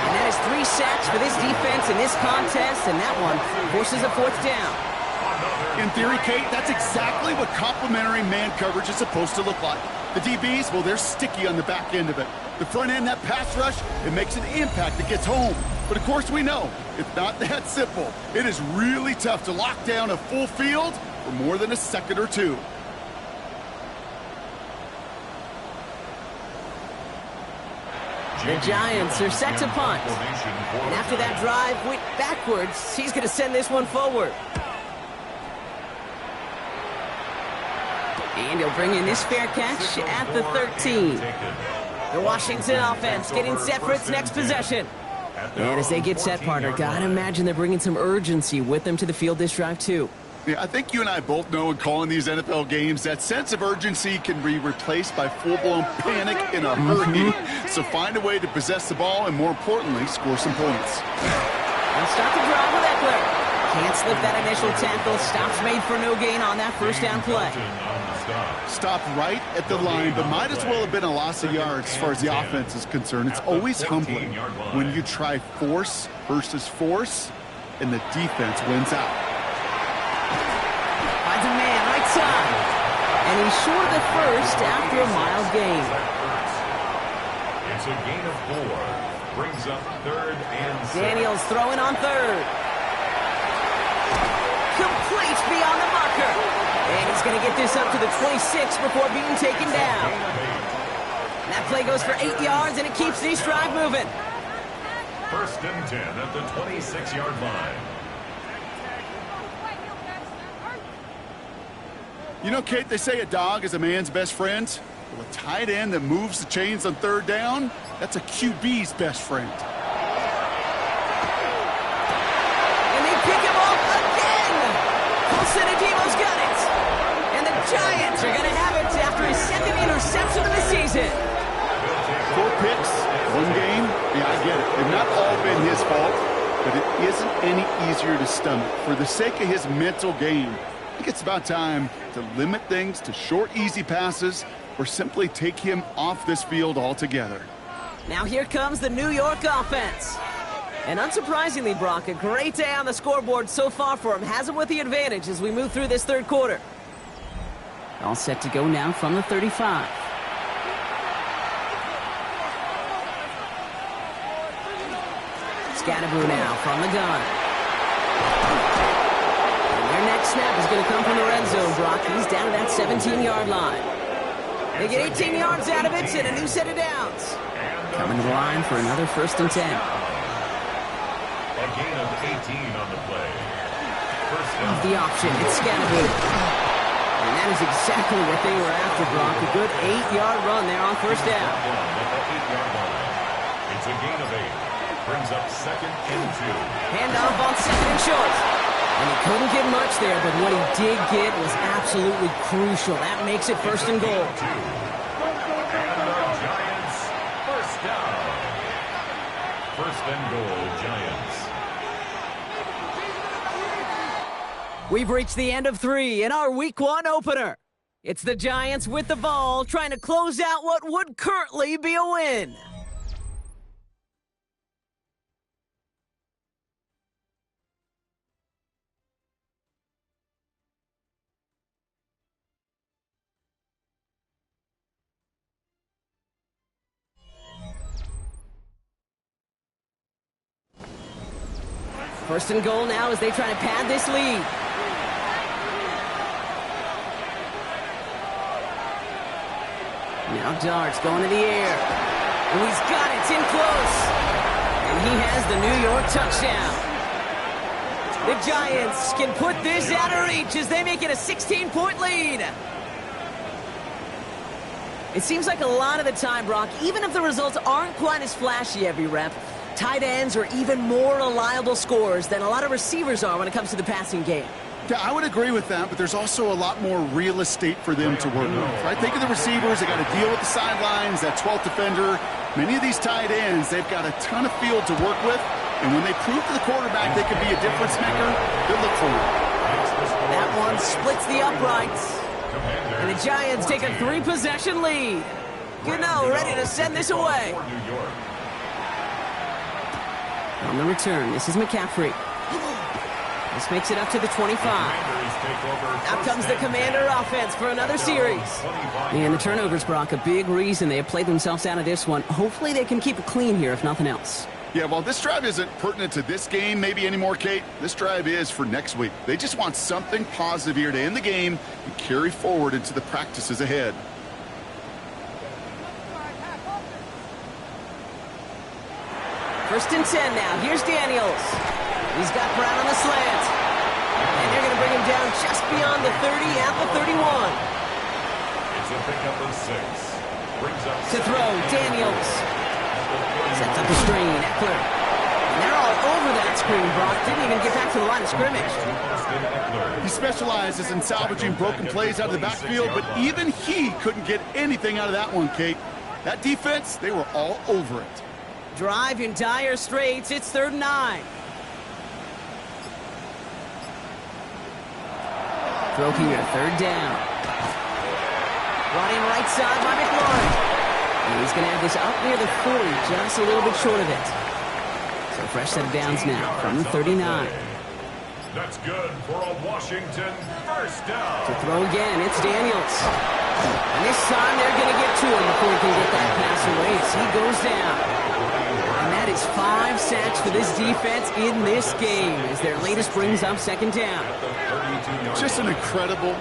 A: And that is 3 sacks for this defense in this contest, and that one forces a fourth down.
B: In theory, Kate, that's exactly what complementary man coverage is supposed to look like. The DBs, well, they're sticky on the back end of it. The front end, that pass rush, it makes an impact that gets home. But of course we know, it's not that simple. It is really tough to lock down a full field for more than a second or two.
A: The Giants are set to punt. And after that drive went backwards, he's going to send this one forward. And he'll bring in this fair catch at the 13. The Washington offense getting set for its next possession. And as they get set, partner, gotta imagine they're bringing some urgency with them to the field this drive, too.
B: Yeah, I think you and I both know in calling these NFL games that sense of urgency can be replaced by full-blown panic in a hurry. So find a way to possess the ball and, more importantly, score some points.
A: And start the drive with Eckler. Can't slip that initial tackle. Stops made for no gain on that first down play.
B: Stopped right at the line, but might as well have been a loss of yards as far as the offense is concerned. It's always humbling when you try force versus force, and the defense wins out.
A: Finds a man right side. And he's short of the first after a mile gain.
C: It's a gain of 4. Brings up 3rd and 6.
A: Daniels throwing on 3rd. Complete beyond the marker. And he's going to get this up to the 26 before being taken down. That play goes for 8 yards, and it keeps this drive moving.
C: 1st and 10 at the 26-yard line.
B: You know, Kate, they say a dog is a man's best friend. Well, a tight end that moves the chains on 3rd down, that's a QB's best friend.
A: And they pick him off again. Paulson Adebo's got it. And the Giants are going to have it after his 2nd interception of the season.
B: 4 picks, 1 game. Yeah, I get it. They've not all been his fault, but it isn't any easier to stomach. For the sake of his mental game, I think it's about time to limit things to short, easy passes or simply take him off this field altogether.
A: Now here comes the New York offense. And unsurprisingly, Brock, a great day on the scoreboard so far for him. Has him with the advantage as we move through this 3rd quarter. All set to go now from the 35. Scatterboo now from the gun. Their next snap is going to come from the red zone, Brock. He's down to that 17-yard line. They get 18 yards out of it and a new set of downs. Coming to the line for another 1st and 10.
C: A gain of 18 on the play.
A: Off the option, it's Scatterboo. And that is exactly what they were after, Brock. A good 8-yard run there on 1st down.
C: It's a gain of 8. Brings up 2nd and 2.
A: Handoff on 2nd and short. And he couldn't get much there, but what he did get was absolutely crucial. That makes it 1st and goal.
C: And the Giants, 1st down. 1st and goal, Giants.
A: We've reached the end of 3 in our Week 1 opener. It's the Giants with the ball, trying to close out what would currently be a win. First and goal now as they try to pad this lead. Now Dart's going to the air. And he's got it. It's in close. And he has the New York touchdown. The Giants can put this out of reach as they make it a 16-point lead. It seems like a lot of the time, Brock, even if the results aren't quite as flashy every rep, tight ends are even more reliable scorers than a lot of receivers are when it comes to the passing game.
B: Yeah, I would agree with that, but there's also a lot more real estate for them to work with, right? Think of the receivers. They got to deal with the sidelines, that 12th defender. Many of these tight ends, they've got a ton of field to work with, and when they prove to the quarterback they can be a difference maker, they'll look for him.
A: That one splits the uprights. And the Giants take a 3-possession lead. Gano ready to send this away. On the return, this is McCaffrey. This makes it up to the 25. Out comes the Commander offense for another series. And the turnovers, Brock, a big reason they have played themselves out of this one. Hopefully they can keep it clean here, if nothing else.
B: Yeah, well, this drive isn't pertinent to this game maybe anymore, Kate. This drive is for next week. They just want something positive here to end the game and carry forward into the practices ahead.
A: First and 10 now. Here's Daniels. He's got Brown on the slant. And they're going to bring him down just beyond the 30 at the 31.
C: It's a pickup of 6. Brings up
A: to throw, Daniels. Sets up the screen, Eckler. And they're all over that screen, Brock. Didn't even get back to the line of scrimmage.
B: He specializes in salvaging broken plays out of the backfield, but even he couldn't get anything out of that one, Kate. That defense, they were all over it.
A: Drive in dire straits. It's 3rd and 9. Throw here, 3rd down. Brought in right side by McLaurin. And he's going to have this up near the 40, just a little bit short of it. So fresh set of downs now from the 39.
C: That's good for a Washington first down.
A: To throw again, it's Daniels. And this time they're going to get to him before he can get that pass away as he goes down. And that is 5 sacks for this defense in this game as their latest brings up 2nd down.
B: Just an incredible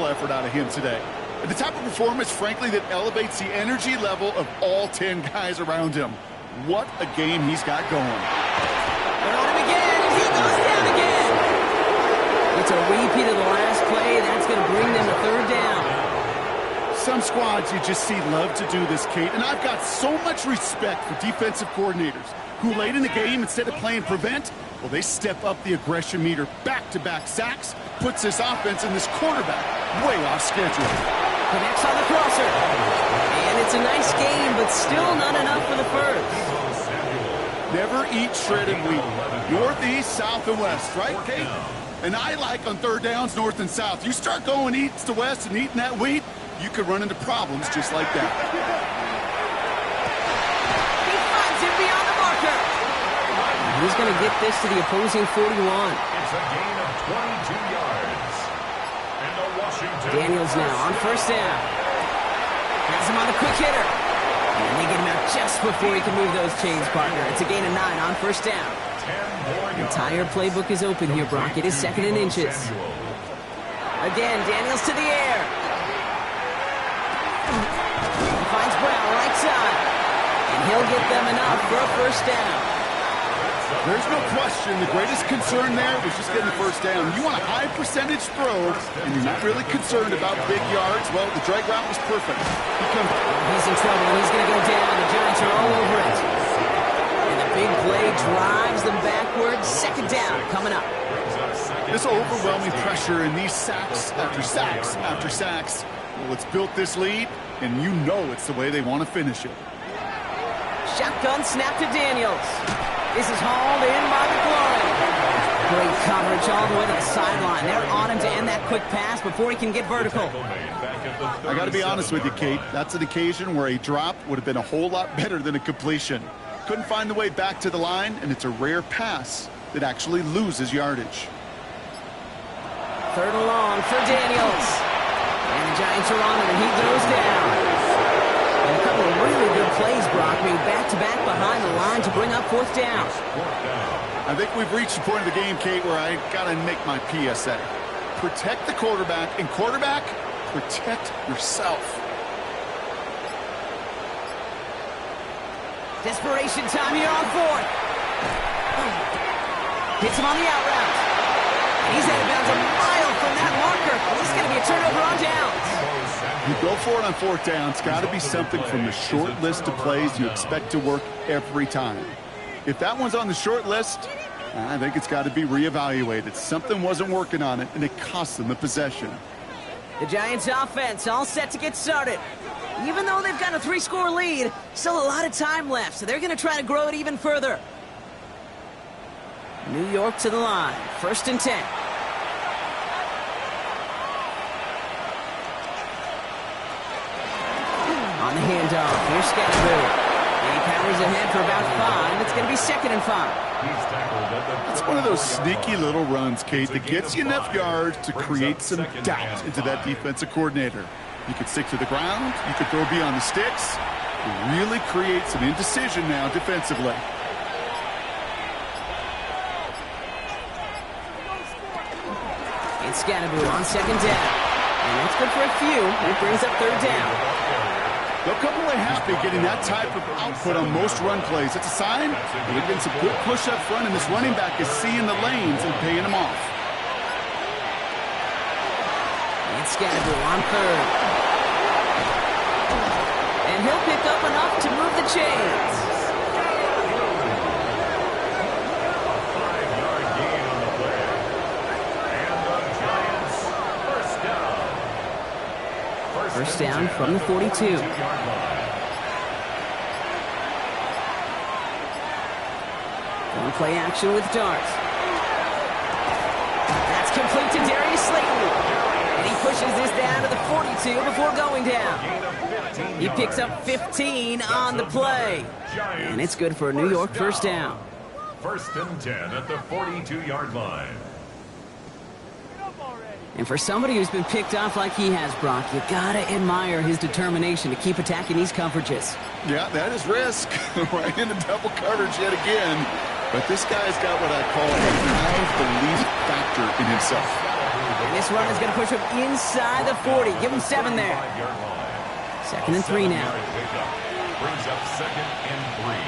B: effort out of him today. And the type of performance, frankly, that elevates the energy level of all 10 guys around him. What a game he's got going.
A: They're on him again, and he goes down again. It's a repeat of the last play. That's going to bring them to 3rd down.
B: Some squads you just see love to do this, Kate, and I've got so much respect for defensive coordinators who late in the game, instead of playing prevent, well, they step up the aggression meter. Back-to-back sacks puts this offense and this quarterback way off schedule.
A: Connects on the crosser. And it's a nice game, but still not enough for the first.
B: Never eat shredded wheat. Northeast, south, and west, right, Kate? And I like on 3rd downs, north and south. You start going east to west and eating that wheat, you could run into problems just like that.
A: He finds him beyond the marker. He's going to get this to the opposing 41.
C: It's a gain of 22 yards. And the Washington
A: Daniels now on 1st down. Has him on the quick hitter. And they get him out just before he can move those chains, partner. It's a gain of 9 on 1st down. The entire playbook is open here, Brock. It is 2nd and inches. Again, Daniels to the air. He finds Brown right side. And he'll get them enough for a 1st down.
B: There's no question the greatest concern there was just getting the 1st down. You want a high percentage throw, and you're not really concerned about big yards. Well, the drag route was perfect.
A: He's in trouble. He's going to go down. The Giants are all over it. And the big play drives them backwards. 2nd down coming up.
B: This overwhelming pressure and these sacks after sacks after sacks, well, it's built this lead, and you know it's the way they want to finish it.
A: Shotgun snap to Daniels. This is hauled in by McLaurin. Great coverage all the way to the sideline. They're on him to end that quick pass before he can get vertical.
B: I got to be honest with you, Kate. That's an occasion where a drop would have been a whole lot better than a completion. Couldn't find the way back to the line, and it's a rare pass that actually loses yardage.
A: 3rd and long for Daniels. And the Giants are on him, and he goes down. And a couple of really good plays, Brock, made back-to-back behind the line to bring up 4th down.
B: I think we've reached the point of the game, Kate, where I got to make my PSA. Protect the quarterback, and quarterback, protect yourself.
A: Desperation time here on 4th. Hits him on the out route. He's out of bounds a mile from that marker. This is going to be a turnover on downs.
B: You go for it on 4th down. It's got to be something from the short list of plays you expect to work every time. If that one's on the short list, I think it's got to be reevaluated. Something wasn't working on it, and it cost them the possession.
A: The Giants offense all set to get started. Even though they've got a 3-score lead, still a lot of time left, so they're going to try to grow it even further. New York to the line, 1st and 10. On the handoff, here's Scatteroo. He powers ahead for about 5. It's going to be 2nd and 5.
B: It's one of those sneaky little runs, Kate, that gets you enough yards to create some doubt into that defensive coordinator. You could stick to the ground. You could throw beyond the sticks. Really create some indecision now defensively.
A: It's Scatteroo on 2nd down. And that's good for a few. It brings up 3rd down.
B: They'll come away happy getting that type of output on most run plays. It's a sign that they're getting some good push up front, and this running back is seeing the lanes and paying them off.
A: It's Scatteroo on 3rd. And he'll pick up enough to move the chains.
C: 5-yard gain on the play. And the Giants first down.
A: First down from the 42. One play action with darts. That's complete to Darius Slayton. And he pushes this down to the 42 before going down. He picks up 15 on the play. And it's good for a New York first down.
C: 1st and 10 at the 42-yard line.
A: And for somebody who's been picked off like he has, Brock, you gotta admire his determination to keep attacking these coverages.
B: Yeah, that is risk. Right into double coverage yet again. But this guy's got what I call a high belief factor in himself.
A: And this run is going to push him inside the 40. Give him 7 there. 2nd and 3 now.
C: Brings up 2nd and 3.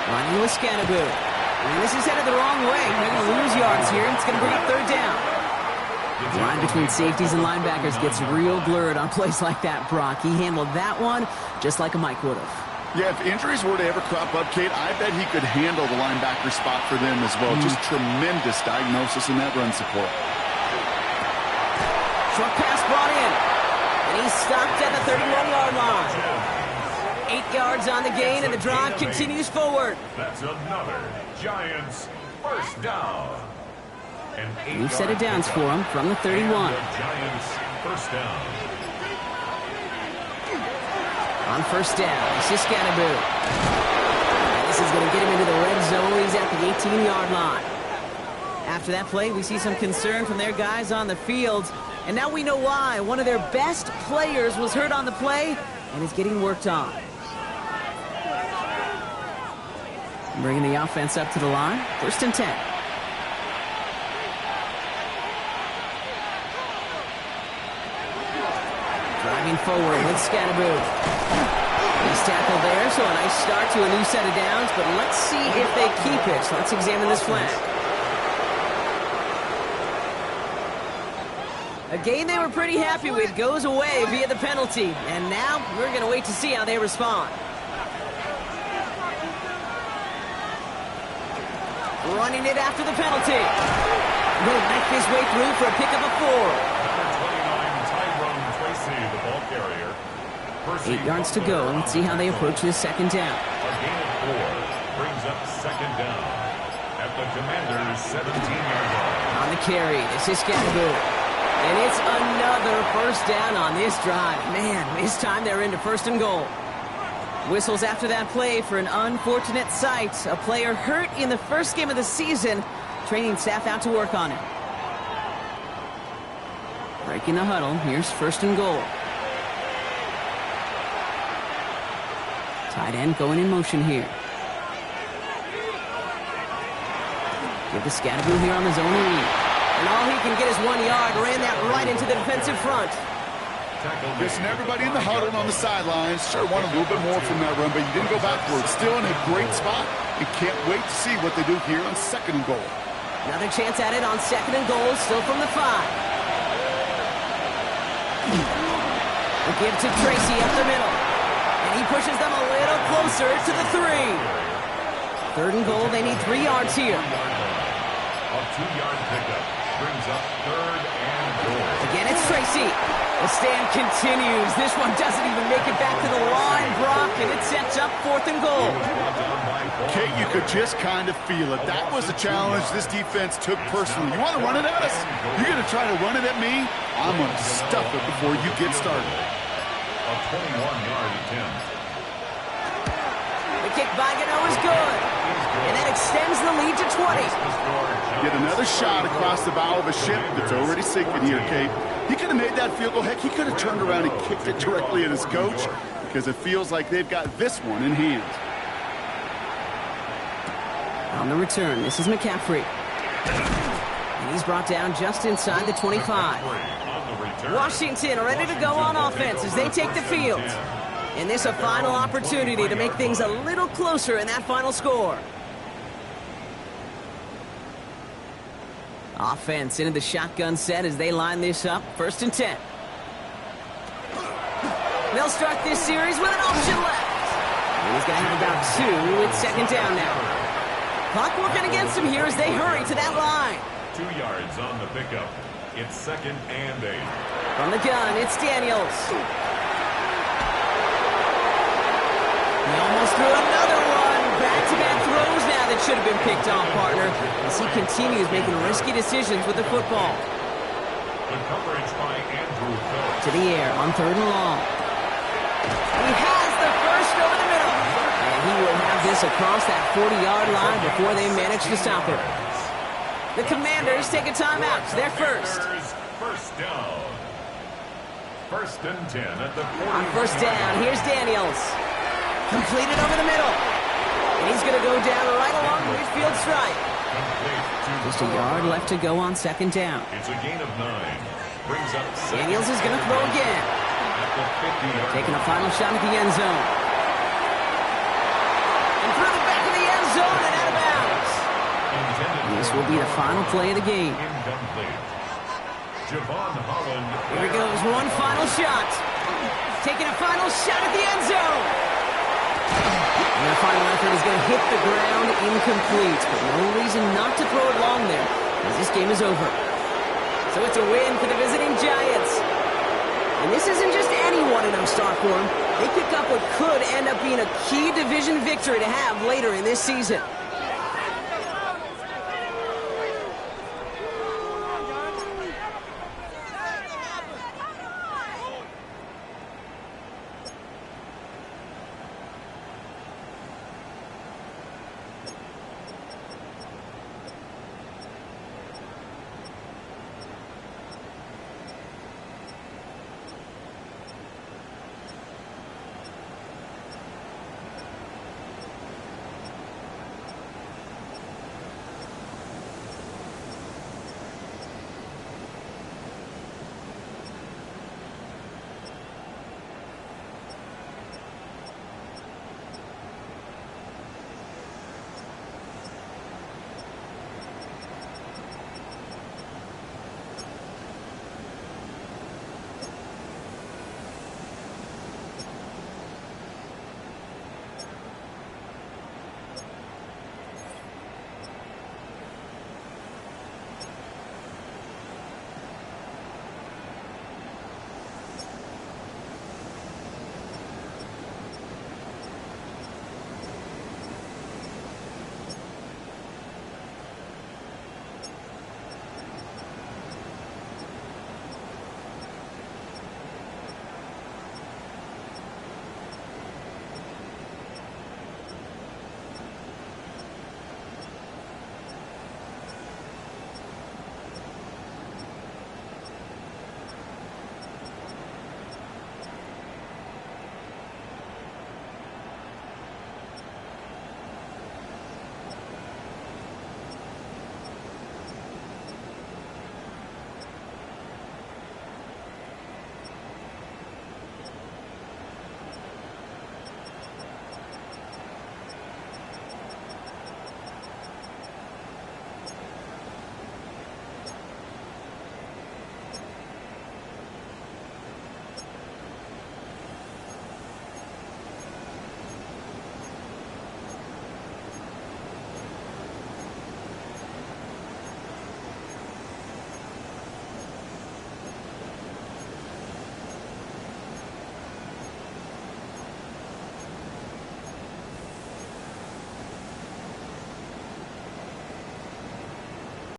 A: Running with Scatteroo. And this is headed the wrong way. They're going to lose yards here. It's going to bring up 3rd down. The line between safeties and linebackers gets real blurred on plays like that, Brock. He handled that one just like a Mike would have.
B: Yeah, if injuries were to ever crop up, Kate, I bet he could handle the linebacker spot for them as well. Just tremendous diagnosis in that run support.
A: Short pass brought in. And he's stopped at the 31-yard line. 8 yards on the gain, and the drive continues forward.
C: That's another Giants first down.
A: We've set it downs for him from the 31.
C: Giants first down.
A: On 1st down, this is Scatteroo. This is going to get him into the red zone. He's at the 18-yard line. After that play, we see some concern from their guys on the field. And now we know why. One of their best players was hurt on the play and is getting worked on. Bringing the offense up to the line. 1st and 10. Driving forward with Scatteroo. He's tackled there, so a nice start to a new set of downs, but let's see if they keep it. So let's examine this flag. A game they were pretty happy with goes away via the penalty, and now we're going to wait to see how they respond. Running it after the penalty. Will make his way through for a pickup of 4. 8 yards to go. Let's see how they approach this 2nd down.
C: A gain of 4 brings up 2nd down at the Commanders' 17-yard line.
A: On the carry, this is Scatteroo. And it's another first down on this drive. Man, this time they're into 1st and goal. Whistles after that play for an unfortunate sight. A player hurt in the first game of the season. Training staff out to work on it. Breaking the huddle. Here's 1st and goal. Tight end going in motion here. Give the Scatteroo here on the zone read. And all he can get is 1 yard. Ran that right into the defensive front.
B: Listen, everybody in the huddle and on the sidelines sure wanted a little bit more from that run, but you didn't go backwards. Still in a great spot. And can't wait to see what they do here on 2nd and goal.
A: Another chance at it on 2nd and goal, still from the 5. A give to Tracy up the middle. And he pushes them a little closer to the 3. 3rd and goal, they need 3 yards here.
C: A 2-yard pickup brings up 3rd and goal.
A: Again, it's Tracy. The stand continues. This one doesn't even make it back to the line, Brock, and it sets up 4th and goal.
B: Kate, you could just kind of feel it. That was a challenge this defense took personally. You want to run it at us? You're going to try to run it at me? I'm going to stuff it before you get started.
C: A 21-yard attempt.
A: The kick by Gano is good. And that extends the lead to 20.
B: Get another shot across the bow of a ship that's already sinking here, Kate. He could have made that field goal. Heck, he could have turned around and kicked it directly at his coach because it feels like they've got this one in hand.
A: On the return, this is McCaffrey. And he's brought down just inside the 25. Washington are ready to go on offense as they take the field. And this a final opportunity to make things a little closer in that final score. Offense into the shotgun set as they line this up. 1st and 10. They'll start this series with an option left. And he's going to have about 2 with 2nd down now. Clock working against him here as they hurry to that line.
C: 2 yards on the pickup. It's 2nd and 8.
A: From the gun, it's Daniels. He almost threw another one. Back-to-back throws now that should have been picked off, partner, as he continues making risky decisions with the football.
C: The coverage by Andrew Phillips.
A: To the air on 3rd and long. He has the first over the middle. And he will have this across that 40-yard line before they manage to stop him. The Commanders take a timeout. They're first.
C: First down. 1st and 10 at the 40.
A: On 1st down, here's Daniels. Completed over the middle. And he's going to go down right along the midfield stripe. Just a yard left to go on 2nd down.
C: It's a gain of 9. Brings up
A: Daniels is going to throw again.
C: At the 50-yard.
A: Taking a final shot at the end zone. And through the back of the end zone and out of bounds. This will be the final play of the game.
C: Incomplete. Javon Holland.
A: Here goes one final shot. Taking a final shot at the end zone. And the final effort is going to hit the ground incomplete. But no reason not to throw it long there, as this game is over. So it's a win for the visiting Giants. And this isn't just any 1-0 start for them. They pick up what could end up being a key division victory to have later in this season.